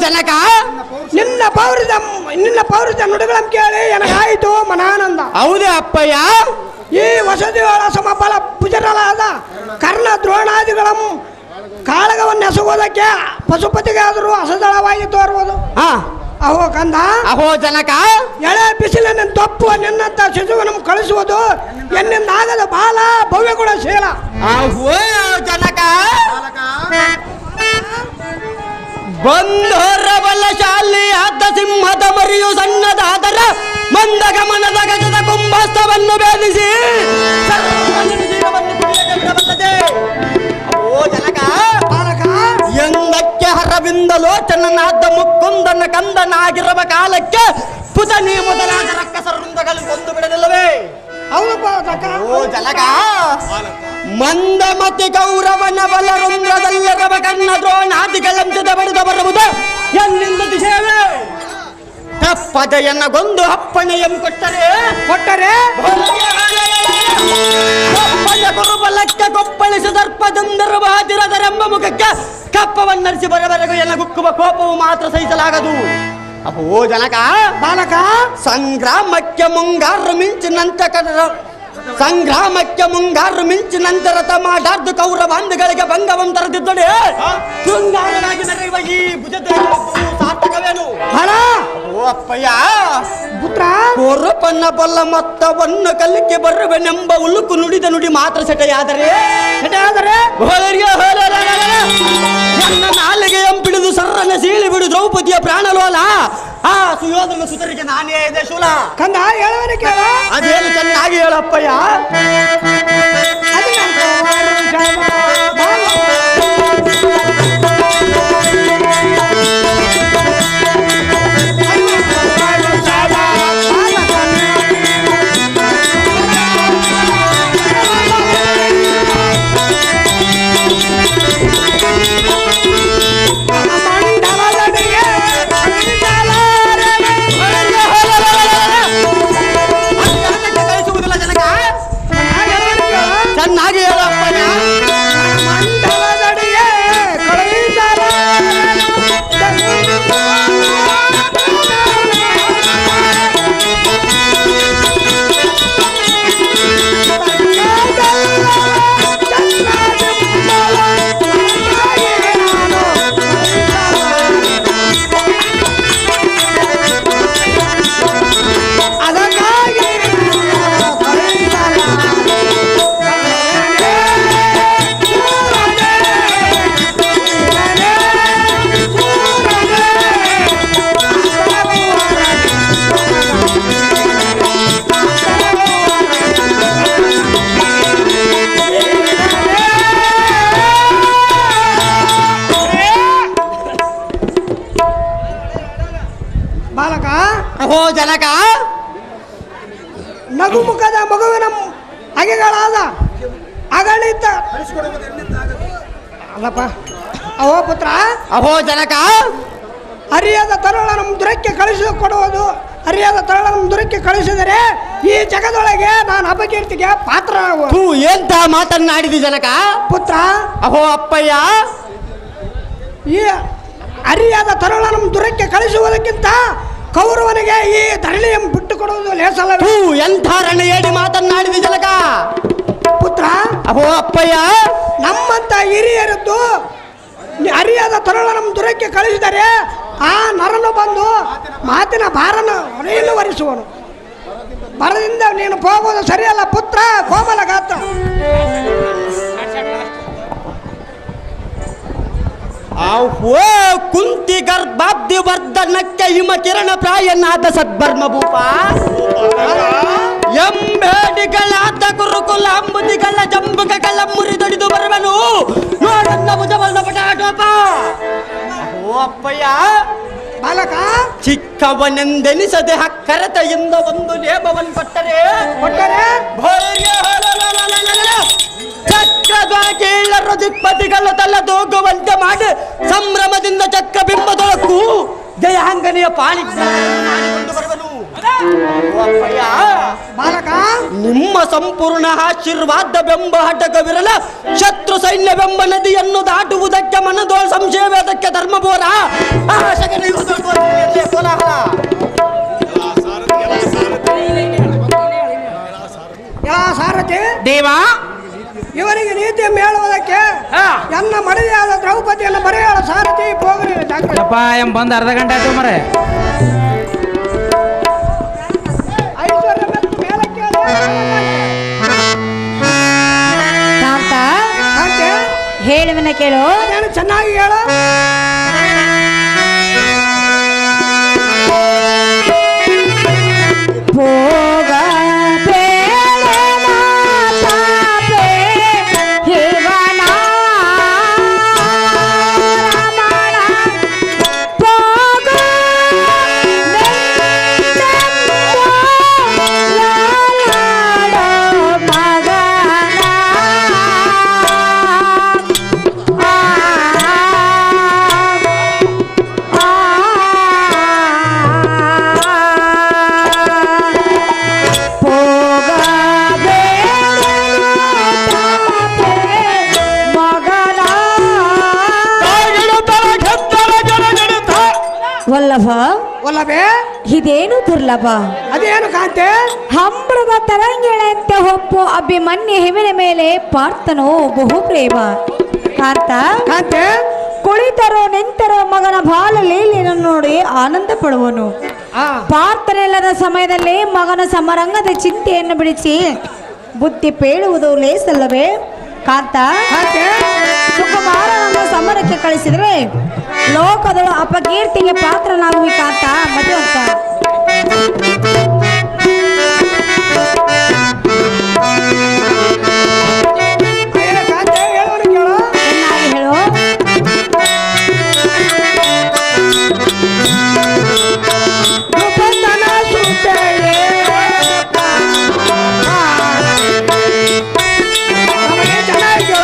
ಜನಕ ನಿನ್ನ ಪೌರುಷ ನುಡಿಗಳಂ ಕೇಳಿ ನನಗಾಯಿತು ಮನಾನಂದ. ಹೌದೇ ಅಪ್ಪಯ್ಯ. ಈ ವಸತಿಗಳ ಸಮಬಲ ಪುಜರಲಾದ ಕರ್ಣ ದ್ರೋಣಾದಿಗಳಂ ಕಾಳಗವನ್ನು ಎಸಗುವುದಕ್ಕೆ ಪಶುಪತಿಗಾದರೂ ಅಸದಳವಾಗಿ ತೋರುವುದು. ಅಹೋ ಕಂದ, ಅಹೋ ಜನಕ, ಎಳೆ ಬಿಸಿಲಿನ ತಪ್ಪುವ ನಿನ್ನಂತ ಶಿಶುವನ್ನು ಕಳಿಸುವುದು ಎನ್ನಿಂದಾಗದ ಬಾಲ ಭವ್ಯಗುಣಶೀಲ. ಅಹೋ ಜನಕ, ಬಂಧೋರ ಬಲಶಾಲಿ ಆದ ಸಿಂಹದ ಮರಿಯು ಸಣ್ಣದಾದರ ಮಂದ ಗಮನದ ಗಜದ ಕುಂಭಸ್ಥವನ್ನು ಭೇದಿಸಿ ಓ ಜನಕ, ಎಂದಕ್ಕೆ ಹರವಿಂದ ಲೋಚನನಾದ ಮುಕ್ಕುಂದನ ಕಂದನಾಗಿರುವ ಕಾಲಕ್ಕೆ ಪುತನಿ ಮೊದಲಾದ ರಕ್ಕಸ ವೃಂದಗಳು ಕೊಂದು ಬಿಡಲಿಲ್ಲವೇ? ಓ ಜನಕ, ಮಂದಮತಿ ಗೌರವನ ಬಲರುಂದ್ರದಲ್ಲಿರುವ ಕಣ್ಣ ದ್ರೋಣಾದಿಗಳಂತೆ ಬಡಿದು ಬರುವುದು ಎನ್ನಿಂದ ದಿಶೇವೆ ತಪ್ಪದೆಯನ್ನ ಗೊಂದು ಅಪ್ಪಣೆಯಂ ಕೊಟ್ಟರೆ ಗುರುಬಲಕ್ಕೆ ಕೊಪ್ಪಳಿಸಿ ದರ್ಪದಿಂದರು ಹಾದಿರದರೆಂಬ ಮುಖಕ್ಕೆ ಕಪ್ಪವನ್ನರಿಸಿ ಬರವರೆಗೂ ಎನ್ನ ಗುಕ್ಕುವ ಕೋಪವು ಮಾತ್ರ ಸಹಿಸಲಾಗದು. ಅಹೋ ಜನಕ, ಬಾಲಕ, ಸಂಗ್ರಾಮಕ್ಕೆ ಮುಂಗಾರು ಮಿಂಚಿನಂತರ ತಮಾಟಾರ್ದು ಕೌರವಾಂಧಗಳಿಗೆ ಭಂಗವಂ ತರದಿದ್ದಡೆ ಶೃಂಗಾರನಾಗಿ ನಡೆಯುವ ಈ ಭುಜದಲ್ಲಿ ಸಾರ್ಥಕವೇನು? ಓ ಅಪ್ಪಯ್ಯ, ಪುತ್ರ, ಕೋರಪ್ಪನ ಬಲ್ಲ ಮೊತ್ತವನ್ನು ಕಲಿಕೆ ಬರುವೆನೆಂಬ ಉಳುಕು ನುಡಿದ ನುಡಿ ಮಾತ್ರ ಸೆಟೆಯಾದರೆ ನನ್ನ ನಾಲಿಗೆ ಎಂಪಿಡಿದು ಸರ್ರನ್ನ ಸೀಳಿ ಬಿಡು ದ್ರೌಪದಿಯ ಪ್ರಾಣಲೋಲ. ಆ ಸುಯೋಧನ ಸುತರಿಗೆ ನಾನೇ ಇದೆ ಶೂಲ. ಕಂದ, ಹೇಳವನೇ ಕೇಳ. ಅದೇನು ಚೆನ್ನಾಗಿ ಹೇಳಪ್ಪಯ್ಯ. ಚೆನ್ನಾಗಿ ಹೇಳಪ್ಪಯ್ಯ. ಮಂಡಲದಡಿಗೆ ಕಳುಹಿಸಲಾರೆ. ಬಾಲಕ, ಅಹೋ ಜನಕ, ನಗುಮುಖದ ಮಗುವಿನ ಹಗೆಗಳಾದ ಅಗಳಿದ್ದ ಅಲ್ಲಪ್ಪ. ಅವೋ ಪುತ್ರ, ಅಹೋ ಜನಕ, ಅರಿಯದ ತರುಳನ ದುರಕ್ಕೆ ಕಳಿಸಿಕೊಡುವುದು. ಅರಿಯದ ತರುಳನ ದುರಕ್ಕೆ ಕಳಿಸಿದರೆ ಈ ಜಗದೊಳಗೆ ನಾನು ಅಪಕೀರ್ತಿಗೆ ಪಾತ್ರ. ಎಂತ ಮಾತನ್ನಾಡಿದಿ ಜನಕ? ಪುತ್ರ, ಅಹೋ ಅಪ್ಪಯ್ಯ, ಈ ಅರಿಯಾದ ತರುಳನ ದುರಕ್ಕೆ ಕಳಿಸುವುದಕ್ಕಿಂತ ಕೌರವನಿಗೆ ಈ ಧರಣಿಯನ್ನು ಬಿಟ್ಟು ಕೊಡುವುದು ಲೇಸಲ್ಲ. ಎಂಥ ರಣೇಡಿ ಮಾತನ್ನಾಡಿದಿ ಜನಕ? ಪುತ್ರ, ಅಹೋ ಅಪ್ಪಯ್ಯ, ನಮ್ಮಂತ ಹಿರಿಯರದ್ದು ಅರಿಯಾದ ತರುಳನ ದುರಕ್ಕೆ ಕಳಿಸಿದರೆ ಆ ನರನು ಬಂದು ಮಾತಿನ ಭಾರನ ಹೊರೆಯನ್ನು ವರಿಸುವನು. ಬರದಿಂದ ನೀನು ಹೋಗುವುದು ಸರಿಯಲ್ಲ ಪುತ್ರ. ಕೋಮಲ ಗಾತ್ರ. ಓ ಕುಂತಿ ಗರ್ಭಾಬ್ದಿ ವರ್ಧನಕ್ಕೆ ಹಿಮ ಕಿರಣ ಪ್ರಾಯನಾದ ಸದ್ಭರ್ಮ ಭೂಪ ಎಂಬೇಡಿಗಳಾದ ಗುರುಕುಲ ಅಂಬುದಿಗಳ ಜಂಬುಕಗಳ ಮುರಿದೊಡಿದು ಬರುವನು ನೋಡನ್ನ ಭುಜವಲ್ಲ ಪಟಾಟೋಪ. ಓ ಅಪ್ಪಯ್ಯ, ಬಾಲಕ, ಚಿಕ್ಕವನೆಂದೆನಿಸದೆ ಹಕ್ಕರತೆಯಿಂದ ಒಂದು ನೇಮವನ್ನು ಕೊಟ್ಟರೆ ಚಕ್ರದ ಕೀಳರು ದಿಕ್ಪತಿಗಳು ತಲೆ ತೂಗುವಂತೆ ಮಾಡಿ ಸಂಭ್ರಮದಿಂದ ಚಕ್ರ ಬಿಂಬದೊಳಕ್ಕೂ ಜಯಾಂಗನೆಯ ಪಾಳಿ ಮಾಡಿಕೊಂಡು ಬರುವನು. ಬಾಲಕ ನಿಮ್ಮ ಸಂಪೂರ್ಣ ಆಶೀರ್ವಾದ ಬೆಂಬ ಹಟಕವಿರಲ ಶತ್ರು ಸೈನ್ಯ ಬೆಂಬ ನದಿಯನ್ನು ದಾಟುವುದಕ್ಕೆ ಮನದೋ ಸಂಶಯವೇದಕ್ಕೆ ಧರ್ಮಬೋರ ಸಾರಥಿ ದೇವಾ ಇವರಿಗೆ ನೀತಿ ಹೇಳುವುದಕ್ಕೆ ನನ್ನ ಮಡದಿಯಾದ ದ್ರೌಪದಿಯನ್ನು ಬರೆಯಳ ಸಾರಥಿ ಹೋಗ್ರಿ ಯಪ್ಪ ಬಂದು ಅರ್ಧ ಗಂಟೆ ಆಯ್ತು ಮರೆ ಐಶ್ವರ್ಯ ಮತ್ತು ಮೇಲಕ್ಕೆ ಕಾಂತ ಕಾಂತೆ ಹೇಳುವನ ಕೇಳು ನಾನು ಚೆನ್ನಾಗಿ ಹೇಳು ಹೋಗ ವಲ್ಲಭೆ ಇದೇನು ದುರ್ಲಭ ಅದೇನು ಕಾಂತೆ ಹಂಬರದ ತರಂಗಿಳಂತೆ ಹೊಪ್ಪು ಅಭಿಮನ್ಯ ಹೆವಿನ ಮೇಲೆ ಪಾರ್ಥನೋ ಬಹು ಪ್ರೇಮ ಕಾಂತ ಕಾಂತೆ ಕುಳಿತರೋ ನಿಂತರೋ ಮಗನ ಬಾಲ ಲೀಲೆಯನ್ನು ನೋಡಿ ಆನಂದ ಪಡುವನು ಪಾರ್ಥನಿಲ್ಲದ ಸಮಯದಲ್ಲಿ ಮಗನ ಸಮರಂಗದ ಚಿಂತೆಯನ್ನು ಬಿಡಿಸಿ ಬುದ್ಧಿ ಪೇಳುವುದು ಲೇಸಲ್ಲವೇ ಕಾಂತ ಸುಕುಮಾರನನ್ನು ಸಮರಕ್ಕೆ ಕಳಿಸಿದ್ರೆ ಲೋಕದಳು ಅಪಕೀರ್ತಿಗೆ ಪಾತ್ರನಾಗುವಿ ಕಾಂತ ಮದುವೆ ಅಂತ ಚೆನ್ನಾಗಿ ಹೇಳು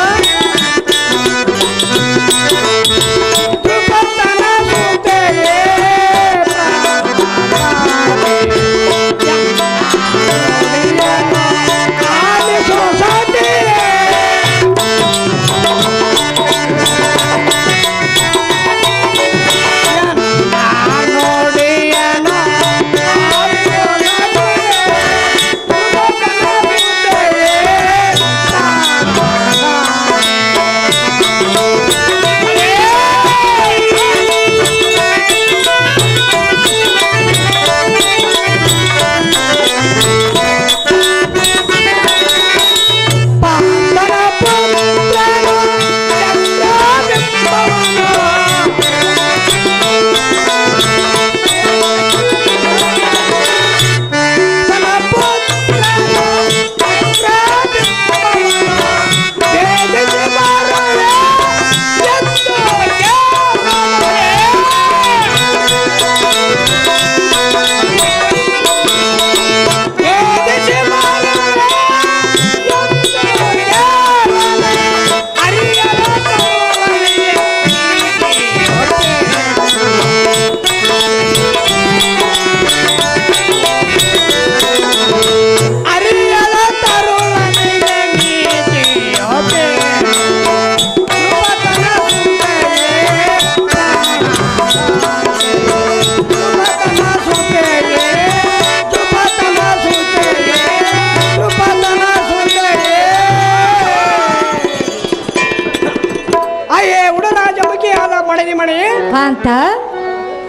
ಕಾಂತ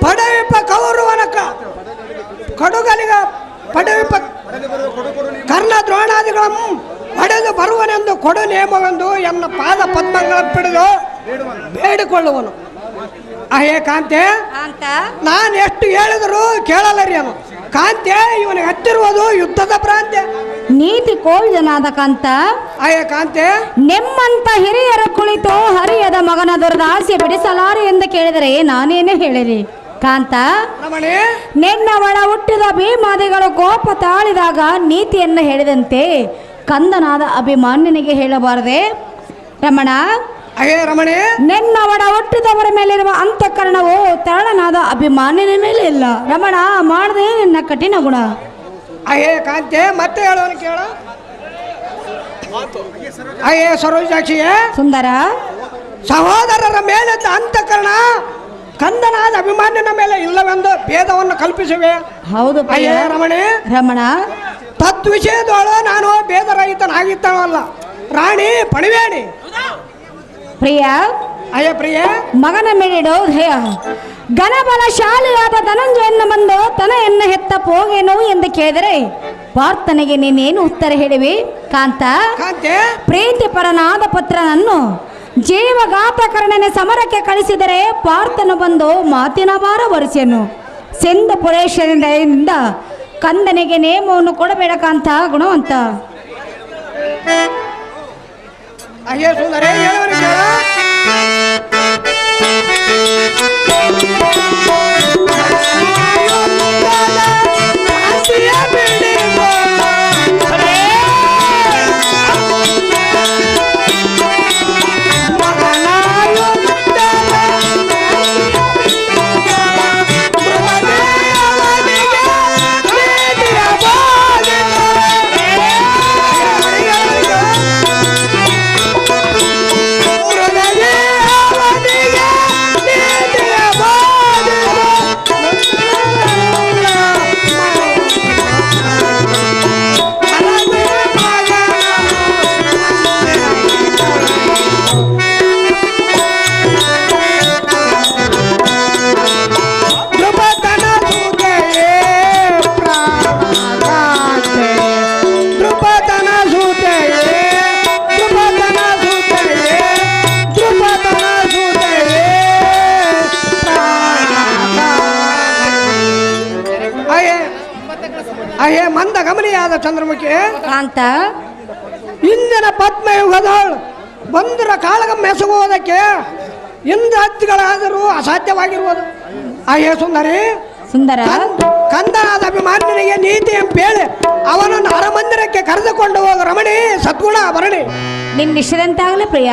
ಪಡವಿಪ್ಪ ಕೌರವನ ಕಡುಗಲಿಗ ಪಡವಿಪ್ಪ ಕರ್ಣ ದ್ರೋಣಾದಿಗಳನ್ನು ಹೊಡೆದು ಬರುವನೆಂದು ಕೊಡು ನೇಮವೆಂದು ಎನ್ನ ಪಾದ ಪದ್ಮಗಳ ಪಿಡಿದು ಬೇಡಿಕೊಳ್ಳುವನು. ಅಹೇ ಕಾಂತೆ, ನಾನು ಎಷ್ಟು ಹೇಳಿದರೂ ಕೇಳಲರಿಯನು. ಕಾಂತೆ, ಇವನಿಗೆ ಹತ್ತಿರುವುದು ಯುದ್ಧದ ಪ್ರಾಂತ್ಯ. ನೀತಿ ಕೋವಿದನಾದ ಕಾಂತ. ಅಯ್ಯ ಕಾಂತೆ, ನಿಮ್ಮಂತ ಹಿರಿಯರ ಕುಳಿತು ಹರಿಯದ ಮಗನ ದುರ್ದಾಸ್ಯ ಬಿಡಿಸಲಾರೆ ಎಂದು ಕೇಳಿದರೆ ನಾನೇನೇ ಹೇಳಿರಿ ಕಾಂತ. ನಿನ್ನ ಒಳ ಹುಟ್ಟಿದ ಭೀಮಾದಿಗಳು ಕೋಪ ತಾಳಿದಾಗ ನೀತಿಯನ್ನು ಹೇಳಿದಂತೆ ಕಂದನಾದ ಅಭಿಮಾನ್ಯನಿಗೆ ಹೇಳಬಾರದೆ ರಮಣ? ರಮಣೆ, ನಿನ್ನ ಒಡ ಹುಟ್ಟಿದವರ ಮೇಲಿರುವ ಅಂತಃಕರಣವು ತರಳನಾದ ಅಭಿಮಾನ್ಯನ ಮೇಲೆ ಇಲ್ಲ ರಮಣ. ಮಾಡದೆ ನಿನ್ನ ಕಠಿಣ ಗುಣ. ಅಯ್ಯೇ ಕಾಂತೆ ಮತ್ತೆ ಹೇಳೋನು ಕೇಳ. ಅಯ್ಯೇ ಸರೋಜಾಕ್ಷಿಯೇ, ಸುಂದರ ಸಹೋದರರ ಮೇಲೆ ಅಂತಃಕರಣ ಕಂದನಾದ ಅಭಿಮಾನ್ಯನ ಮೇಲೆ ಇಲ್ಲವೆಂದು ಭೇದವನ್ನು ಕಲ್ಪಿಸಿವೆ. ಹೌದು ಅಯ್ಯೇ ರಮಣಿ, ರಮಣ, ತದ್ವಿಷಯದೊಳ ನಾನು ಭೇದರಹಿತನಾಗಿದ್ದಾನಲ್ಲ ರಾಣಿ ಪಣಿವೇಣಿ. ಪ್ರಿಯ ಅಯ್ಯ ಪ್ರಿಯ, ಮಗನ ಮೇಲಿಡೋ ಧಯ ಘನಬಲಶಾಲಿಯಾದ ಧನಂಜಯನ್ನ ಬಂದು ತನೆಯನ್ನ ಹೆತ್ತ ಪೋಗೇನು ಎಂದು ಕೇಳಿದರೆ ಪಾರ್ಥನಿಗೆ ನೀನೇನು ಉತ್ತರ ಹೇಳಿವಿ? ಕಾಂತ, ಕಾಂತೆ ಪ್ರೀತಿ ಪರನಾದ ಪುತ್ರನನ್ನು ಜೀವಘಾತಕರಣನೆ ಸಮರಕ್ಕೆ ಕಳಿಸಿದರೆ ಪಾರ್ಥನು ಬಂದು ಮಾತಿನ ಭಾರ ವರಿಸಿಯನ್ನು ಸಿಂಧ ಪುರೇಶ್ವರನಿಂದ ಕಂದನಿಗೆ ನೇಮವನ್ನು ಕೊಡಬೇಡ ಕಾಂತ ಗುಣವಂತ. ಅಯ್ಯೇ ಸುಂದರೇ ಹೇಳುವನು ಕೇಳ. ಅಯ್ಯೇ ಮಂದ ಗಮನಿಯಾದ ಚಂದ್ರಮುಖಿ ಕಾಂತ, ಇಂದಿನ ಪದ್ಮಯುಗದಳು ಬಂದರ ಕಾಳಗ ಮೆಸಗುವುದಕ್ಕೆ ಇಂದ ಹತ್ತಿಗಳಾದರೂ ಅಸಾಧ್ಯವಾಗಿರುವುದು. ಅಯ್ಯೇ ಸುಂದರಿ, ಸುಂದರ ಕಂದನಾದ ಅಭಿಮಾನ್ಯನಿಗೆ ನೀತಿ ಎಂಪೇಳಿ ಅವನನ್ನು ಅರಮಂದಿರಕ್ಕೆ ಕರೆದುಕೊಂಡು ಹೋಗ ರಮಣಿ ಸದ್ಗುಣ ಭರಣಿ. ನಿನ್ನ ಇಷ್ಟದಂತಾಗಲಿ ಪ್ರಿಯ.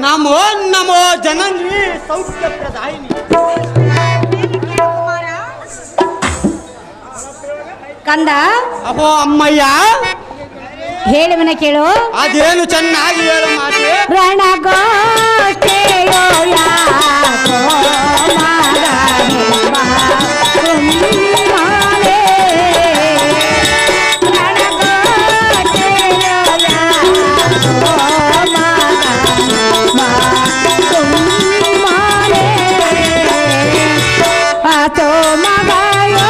ನಮೋ ನಮೋ ಜನನಿ ಸೌಖ್ಯ ಪ್ರದಾಯಿನಿ. ಕಂದ, ಅಹೋ ಅಮ್ಮಯ್ಯ, ಹೇಳುವನ ಕೇಳು. ಅದೇನು ಚೆನ್ನಾಗಿ ಹೇಳು ಮಾತೆ. ರಣಗೋಷ್ಠೆಯೋ ಯಾಕೋ ಮಗನಿವ ಕುಂಭಾಲೆ. ರಣಗೋಷ್ಠೆಯೋ ಯಾಕೋ ಮಗನಿವ ಕುಂಭಾಲೆ. ಆತೋ ಮಗಯೋ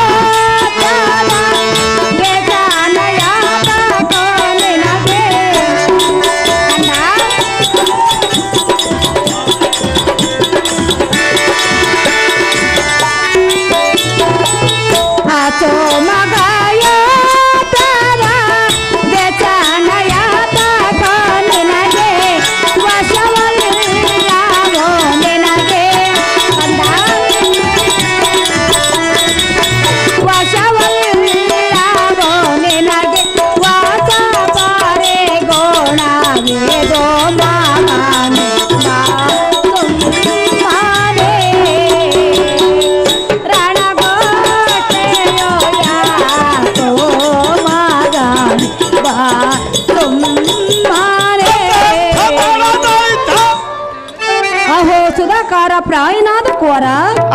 ಪ್ರಾಯನಾದ ಕೋರ.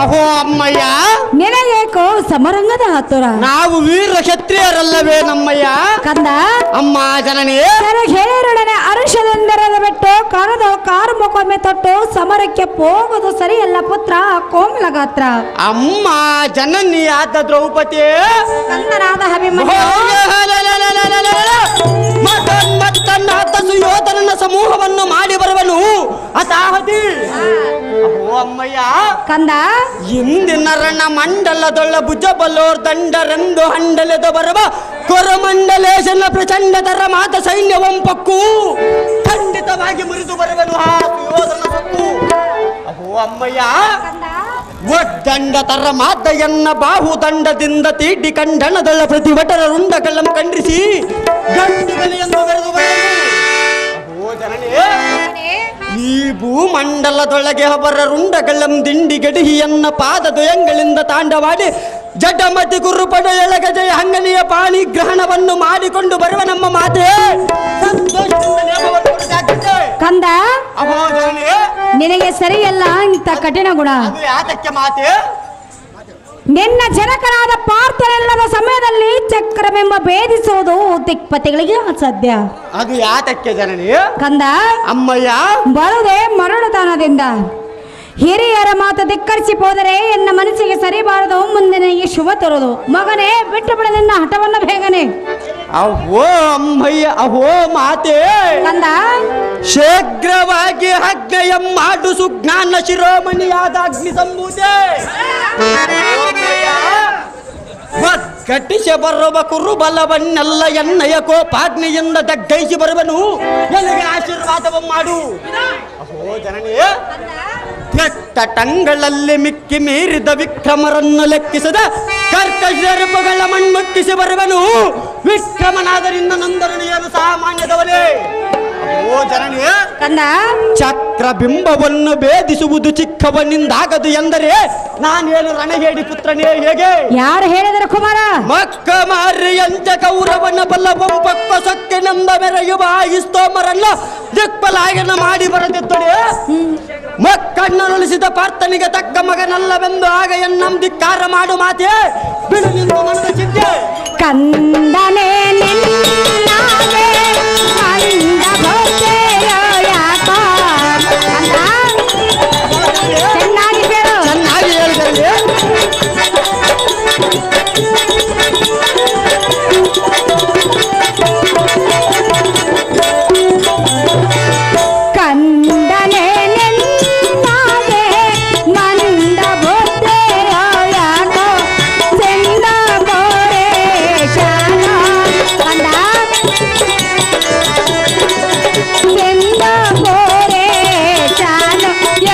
ಅಹೋ ಅಮ್ಮಯ್ಯ, ನಿನಗೇಕೋ ಸಮರಂಗದ ಹತ್ತುರ. ನಾವು ವೀರ ಕ್ಷತ್ರಿಯರಲ್ಲವೇ ನಮ್ಮಯ್ಯ. ಕಂದ, ಅಮ್ಮ ಜನನಿ, ಹೇಳಿರೊಡನೆ ಅರುಷದೆಂದರದ ಬಿಟ್ಟು ಕಣದ ಕಾರು ಮುಖೊಮ್ಮೆ ತೊಟ್ಟು ಸಮರಕ್ಕೆ ಹೋಗುವುದು ಸರಿಯಲ್ಲ ಪುತ್ರ ಕೋಮಲ ಗಾತ್ರ. ಅಮ್ಮ ಜನನಿ ಆದ ದ್ರೌಪದಿ ಕಂದನಾದ ಅಭಿಮನ್ಯು ಮತ್ತನ್ನಾದ ಸುಯೋಧನನ ಸಮೂಹವನ್ನು ಮಾಡಿ ಬರುವನು ಅತಾಹತಿ. ಅಹೋ ಅಮ್ಮಯ್ಯ, ಕಂದ, ಇಂದಿನ ರಣ ಮಂಡಲದೊಳ್ಳ ಭುಜಬಲ್ಲೋರ್ ದಂಡರೆಂದು ಹಂಡಲೆದ ಬರುವ ಕೊರಮಂಡಲೇಶನ ಪ್ರಚಂಡದರ ಮಾತ ಸೈನ್ಯವಂಪಕ್ಕೂ ಖಂಡಿತವಾಗಿ ಮುರಿದು ಬರುವನು ಆ ಸುಯೋಧನ ಸೊಕ್ಕು. ಅಹೋ ಅಮ್ಮಯ್ಯ, ಒಡ್ದಂಡ ತರ ಮಾತೆಯನ್ನ ಬಾಹುದಂಡದಿಂದ ತೀಡಿ ಕಂಡಣದಳ ಪ್ರತಿಭಟರ ರುಂಡಗಳಂ ಖಂಡಿಸಿ ಗಂಡುಗಳೆಂದು ಬೆರೆದು ಬರಲು. ಅಹೋ ಜನನೇ, ಈ ಭೂಮಂಡಲದೊಳಗೆ ಅವರ ರುಂಡಗಳಂ ದಿಂಡಿ ಗಡಿಹಿಯನ್ನ ಪಾದದ್ವಯಗಳಿಂದ ತಾಂಡವಾಡಿ ಜಡ್ಡಮತಿ ಗುರುಪಡ ಎಳಗಜಯ ಹಂಗನೆಯ ಪಾಣಿ ಗ್ರಹಣವನ್ನು ಮಾಡಿಕೊಂಡು ಬರುವ ನಮ್ಮ ಮಾತೆ ಸಂತೋಷದಿಂದ ನೇಮವನ್ನು ಕೊಡಲಾಗಿದೆ. ಕಂದ ಅಹೋ ಜನನಿ, ನಿನಗೆ ಸರಿಯಲ್ಲ ಇಂಥ ಕಠಿಣ ಗುಣ. ಅದು ಯಾತಕ್ಕೆ ಮಾತೆ? ನಿನ್ನ ಜನಕರಾದ ಪಾರ್ಥನೆಲ್ಲದ ಸಮಯದಲ್ಲಿ ಚಕ್ರವೆಂಬ ಭೇದಿಸುವುದು ದಿಕ್ಪತಿಗಳಿಗೆ ಅಸಾಧ್ಯ. ಅದು ಯಾತಕ್ಕೆ ಜನನಿ? ಕಂದ ಅಮ್ಮಯ್ಯ, ಬರುದೇ ಮರಳುತನದಿಂದ. ಹಿರಿಯರ ಮಾತು ಧಿಕ್ಕರಿಸಿ ಹೋದರೆ ಎನ್ನ ಮನಸ್ಸಿಗೆ ಸರಿಬಾರದು, ಮುಂದೆ ನನಗೆ ಶುಭ ತರುವುದು. ಮಗನೇ ಬಿಟ್ಟು ಬಿಡ ನಿನ್ನ ಹಠವನ್ನು ಬೇಗನೆ. ಅಹೋ ಅಮ್ಮಯ್ಯ, ಅಹೋ ಮಾತೆ, ಕಂದ ಶೀಘ್ರವಾಗಿ ಅಗ್ನಯಂ ಮಾಡು ಸುಜ್ಞಾನ ಶಿರೋಮಣಿಯಾದ ಅಗ್ನಿ ಸಂಬೂತೆ ಘಟಿಸಿ ಬರುವ ಕುರುಬಲವನ್ನೆಲ್ಲ ಎನ್ನಯ ಕೋಪಾಗ್ನಿಯಿಂದ ದಗ್ಗೈಸಿ ಬರುವನು, ನನಗೆ ಆಶೀರ್ವಾದವ ಮಾಡು. ಅಹೋ ಜನನಿ, ಕೆಟ್ಟ ಟಂಗಳಲ್ಲಿ ಮಿಕ್ಕಿ ಮೀರಿದ ವಿಕ್ರಮರನ್ನು ಲೆಕ್ಕಿಸದ ಕರ್ಕಶರ್ಪಗಳ ಮಣ್ಮುಕ್ಕಿಸಿ ಬರುವನು, ವಿಕ್ರಮನಾದರಿಂದ ನಂದರಣಿಯರು ಸಾಮಾನ್ಯದವನೇ. ಓ ಜನನಿ, ಕಂದ ಚಕ್ರ ಬಿಂಬವನ್ನು ಭೇದಿಸುವುದು ಚಿಕ್ಕವನಿಂದಾಗದು ಎಂದರೆ ನಾನೇನು ರಣಹೇಡಿ ಪುತ್ರನೇ ಹೇಗೆ? ಯಾರು ಹೇಳಿದರು ಕುಮಾರ? ಮಕ್ಕ ಮಾರಿಯಂತ ಕೌರವನ ಬಲ್ಲವಂ ಪಕ್ಕ ಸೊಕ್ಕಿನಿಂದ ಮೆರೆಯುವ ಇಸ್ತೋಮರನ್ನ ದಿಕ್ಪಲಾಯನ ಮಾಡಿ ಬರದಿದ್ದಳೆ. ಮಕ್ಕಣ್ಣನುಳಿಸಿದ ಪಾರ್ಥನಿಗೆ ತಕ್ಕ ಮಗನಲ್ಲವೆಂದು ಆಗ ಎನ್ನಂ ಧಿಕ್ಕಾರ ಮಾಡು ಮಾತೆ, ಬಿಡು ನಿಂದು ಮನದ ಚಿಂತೆ. ಕಂದನೆ ನಿನ್ನಾಗೆ ಕಂದ ಭಕ್ತೆಯೋ ಯಾಕೋ? ಕಂದ, ಚೆನ್ನಾಗಿ ಕೇಳು. ಚೆನ್ನಾಗಿ ಹೇಳಿದರೆ ಕಂದನೆ ನಿನ್ನಾಗೆ ಮಂದ ಭಕ್ತೆಯೋ ಯಾಕೋ? ಚಂದ ಗೋರೇಶನ ಕಂದ, ಚಂದ ಗೋರೇಶನ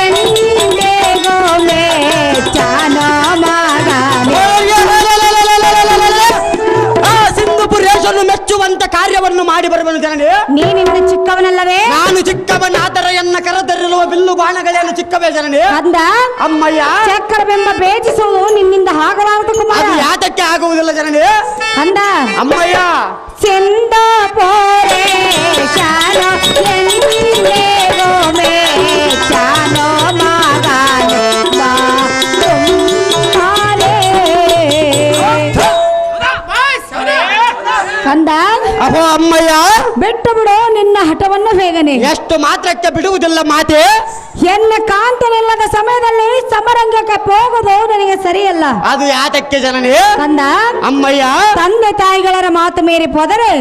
ಎಂದೆಗೋ ಲೇಚನ ಮಗನೇ. ಆ ಸಿಂಧುಪುರೇಶನು ಮೆಚ್ಚುವಂತ ಕಾರ್ಯವನ್ನು ಮಾಡಿ ಬರುವನು ಜನನೇ. ನೀನಿಂದ ಚಿಕ್ಕವನಲ್ಲವೇ? ನಾನು ಚಿಕ್ಕವನಾದರ ಎನ್ನ ಕರದರಿರುವ ಬಿಲ್ಲು ಬಾಣಗಳೇನು ಚಿಕ್ಕವೇ ಜನನೇ? ಕಂದ ಅಮ್ಮಯ್ಯ, ಚಕ್ರವೆಂಬ ಭೇದಿಸುವುದು ನಿನ್ನಿಂದ ಆಗಲಾರದು ಕುಮಾರ. ಅದು ಯಾತಕ್ಕೆ ಆಗುವುದಿಲ್ಲ ಜನನೇ? ಕಂದ ಅಮ್ಮಯ್ಯ, ಚಂದ ಪೋರೇಶನ ಎಂದೆಗೋ ಲೇಚನ ಮಗನೇ ಬಾ ತುಂಬಾಲೇ. ಕಂದ ಅಹೋ ಅಮ್ಮಯ್ಯ, ಬಿಟ್ಟು ಬಿಡು ನಿನ್ನ ಹಠವನ್ನು ಬೇಗನೆ. ಎಷ್ಟು ಮಾತ್ರಕ್ಕೆ ಬಿಡುವುದಿಲ್ಲ ಮಾತೆ. ಎನ್ನ ಕಾಂತನಿಲ್ಲದ ಸಮಯದಲ್ಲಿ ಸಮರಂಗಕ್ಕೆ ಹೋಗೋದು ನನಗೆ ಸರಿಯಲ್ಲ. ಅದು ಯಾತಕ್ಕೆ ಜನನೇ? ಕಂದ ಅಮ್ಮಯ್ಯ, ತಂದೆ ತಾಯಿಗಳರ ಮಾತು ಮೀರಿ ಹೋದರೆ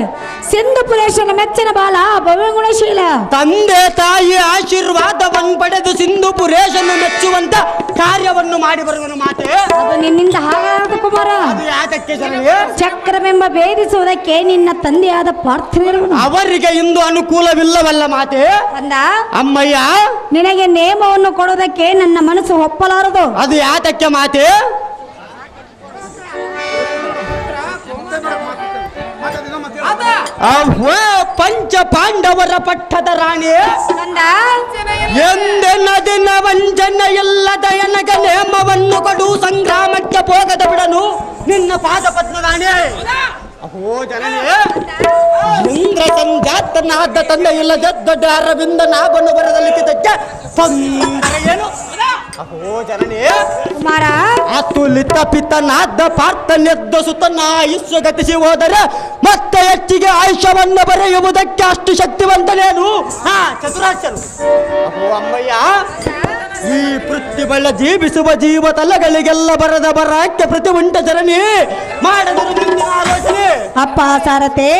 ಸಿಂಧುಪುರೇಶನ ಮೆಚ್ಚಿನ ಬಾಲ ಬಹುಗುಣಶೀಲ. ತಂದೆ ತಾಯಿ ಆಶೀರ್ವಾದವನ್ನು ಪಡೆದು ಸಿಂಧುಪುರೇಶನ್ನು ಮೆಚ್ಚುವಂತ ಕಾರ್ಯವನ್ನು ಮಾಡಿ ಬರುವನು ಮಾತೆ. ಅದು ನಿನ್ನಿಂದ ಹಾಗಾದ ಕುಮಾರ. ಅದು ಯಾತಕ್ಕೆ ಜನನೇ? ಚಕ್ರವೆಂಬ ಭೇದಿಸುವುದಕ್ಕೆ ನಿನ್ನ ತಂದೆಯಾದ ಪಾರ್ಥನಿರುವನು. ಅವರಿಗೆ ಇಂದು ಅನುಕೂಲವಿಲ್ಲವಲ್ಲ ಮಾತೆ. ಕಂದ ಅಮ್ಮಯ್ಯ, ನಿನಗೆ ನೇಮವನ್ನು ಕೊಡೋದಕ್ಕೆ ನನ್ನ ಮನಸ್ಸು ಒಪ್ಪಲಾರದು. ಅದು ಯಾತಕ್ಕೆ ಮಾತೆ? ಅಹೋ ಪಂಚ ಪಾಂಡವರ ಪಟ್ಟದ ರಾಣಿ, ಕಂದ ಎಂದೆನ್ನ ದಿನ ವಂಚನೆ ಇಲ್ಲದ ಎನಗ ನೇಮವನ್ನು ಕೊಡು, ಸಂಗ್ರಾಮಕ್ಕೆ ಹೋಗದ ಬಿಡನು ನಿನ್ನ ಪಾದ ಪದ್ಮನಾಣೆ. ಅಹೋ ಜನನೇ, ಇಂದ್ರ ಸಂಜಾತನಾದ ತಂದೆ ಇಲ್ಲ ದೊಡ್ಡ ಅರವಿಂದ ನಾಭನು ಬರದ ಲಿಖಿತಕ್ಕೆ ತೊಂದರೆ ಏನು? ಅಹೋ ಜನನೇ, ಕುಮಾರ ಅತುಲಿತ ಪಿತನಾದ ಪಾರ್ಥನೆದ್ದ ಸುತನ ಆಯುಷ್ಯ ಗತಿಸಿ ಹೋದರೆ ಮತ್ತೆ ಹೆಚ್ಚಿಗೆ ಆಯುಷ್ಯವನ್ನು ಬರೆಯುವುದಕ್ಕೆ ಅಷ್ಟು ಶಕ್ತಿವಂತನೇನು? ಚತುರಾಕ್ಷರು. ಅಹೋ ಅಮ್ಮಯ್ಯ, ಈ ಪೃಥ್ವಿಬಳ್ಳ ಜೀವಿಸುವ ಜೀವ ತಲಗಳಿಗೆಲ್ಲ ಬರದ ಬರಕ್ಕೆ ಪ್ರತಿ ಉಂಟ ಜನನಿ ಮಾಡದರು ಮುಂದಿನ ಆಲೋಚನೆ. ಅಪ್ಪ ಸಾರಥಿ,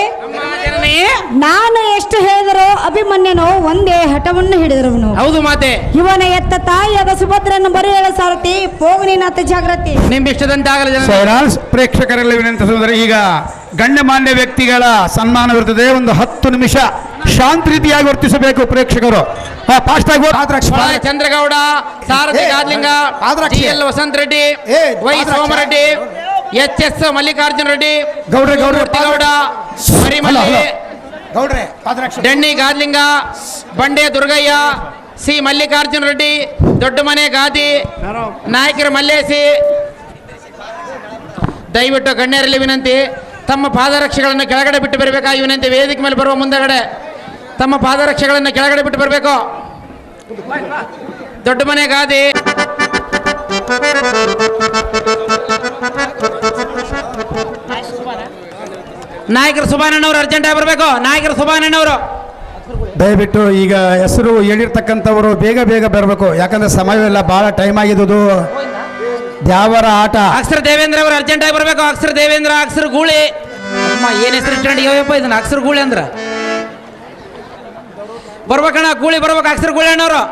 ಜನನಿ, ನಾನು ಎಷ್ಟು ಹೇಳಿದರೂ ಅಭಿಮನ್ಯನು ಒಂದೇ ಹಠವನ್ನು ಹಿಡಿದರುವನು. ಹೌದು ಮಾತೆ. ಇವನ ಎತ್ತ ತಾಯಿಯಾದ ಸುಭದ್ರನ್ನು ಬರೆಯಲು ಸಾರಥಿ ಪೋಗನಿನಾಥ ಜಾಗೃತಿ. ನಿಮ್ ಇಷ್ಟದಂತೆ ಆಗಲ್ಲ ಜನನಿ. ಸೈರಾನ್ಸ್ ಪ್ರೇಕ್ಷಕರಲ್ಲಿ ವಿನಂತಿಸುವುದರೆ ಈಗ ಗಣ್ಯಮಾನ್ಯ ವ್ಯಕ್ತಿಗಳ ಸನ್ಮಾನವಿರುತ್ತದೆ. ಒಂದು 10 ನಿಮಿಷ ಶಾಂತ ರೀತಿಯಾಗಿ ವರ್ತಿಸಬೇಕು ಪ್ರೇಕ್ಷಕರು. ಫಾಸ್ಟ್ ಆಗಿ ಹೊಳೆ ಚಂದ್ರಗೌಡ, ಸಾರಥಿ ಗಾದ್ಲಿಂಗ, GL ವಸಂತ ರೆಡ್ಡಿ, ವೈ ಸೋಮರೆಡ್ಡಿ, HS ಮಲ್ಲಿಕಾರ್ಜುನ ರೆಡ್ಡಿ, ಗೌಡ್ರೆ, ಗೌಡ್ರೆ, ಗೌಡ, ಮರಿಮಲ್ಲಿ, ಗೌಡ್ರೆ ಪಾದರಕ್ಷೆ, ಡೆಣ್ಣಿ ಗಾದ್ಲಿಂಗ, ಬಂಡೆ ದುರ್ಗಯ್ಯ, ಸಿ ಮಲ್ಲಿಕಾರ್ಜುನ ರೆಡ್ಡಿ, ದೊಡ್ಡ ಮನೆ ಗಾದಿ, ನಾಯಕರ ಮಲ್ಲೇಸಿ. ದಯವಿಟ್ಟು ಗಣ್ಯರಲ್ಲಿ ವಿನಂತಿ, ತಮ್ಮ ಪಾದರಕ್ಷೆಗಳನ್ನು ಕೆಳಗಡೆ ಬಿಟ್ಟು ಬರಬೇಕಾಗಿ ವಿನಂತಿ. ವೇದಿಕೆ ಮೇಲೆ ಬರುವ ಮುಂದಗಡೆ ತಮ್ಮ ಪಾದರಕ್ಷೆಗಳನ್ನು ಕೆಳಗಡೆ ಬಿಟ್ಟು ಬರಬೇಕು. ದೊಡ್ಡ ಮನೆ ಗಾದಿ. ನಾಯಕರು ಸುಬಾನಣ್ಣವರು ಅರ್ಜೆಂಟ್ ಆಗಿ ಬರಬೇಕು. ನಾಯಕರು ಸುಬಾನಣ್ಣವರು ದಯವಿಟ್ಟು ಈಗ ಹೆಸರು ಹೇಳಿರ್ತಕ್ಕಂಥವರು ಬೇಗ ಬೇಗ ಬರಬೇಕು, ಯಾಕಂದ್ರೆ ಸಮಯವೆಲ್ಲ ಬಹಳ ಟೈಮ್ ಆಗಿದ್ದು. ದ್ಯಾವರ ಆಟ. ಅಕ್ಷರ ದೇವೇಂದ್ರ ಅವರು ಅರ್ಜೆಂಟ್ ಆಗಿ ಬರಬೇಕು. ಅಕ್ಷರ ದೇವೇಂದ್ರ, ಅಕ್ಷರ ಗೂಳಿ. ಅಮ್ಮ ಏನ್ ಹೆಸರು ಇಟ್ಕೊಂಡಿಯಪ್ಪ ಇದನ್ನ? ಅಕ್ಷರ ಗೂಳಿ ಅಂದ್ರ ಬರ್ಬೇಕಣ್ಣ, ಗೂಳಿ ಬರ್ಬೇಕು. ಅಕ್ಷರ ಗೂಳಿ ಅಣ್ಣವರು.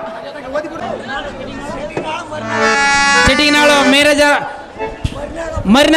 ಚಿಟಿನಾಳು ಮೇರೇಜ ಮರಿನಾ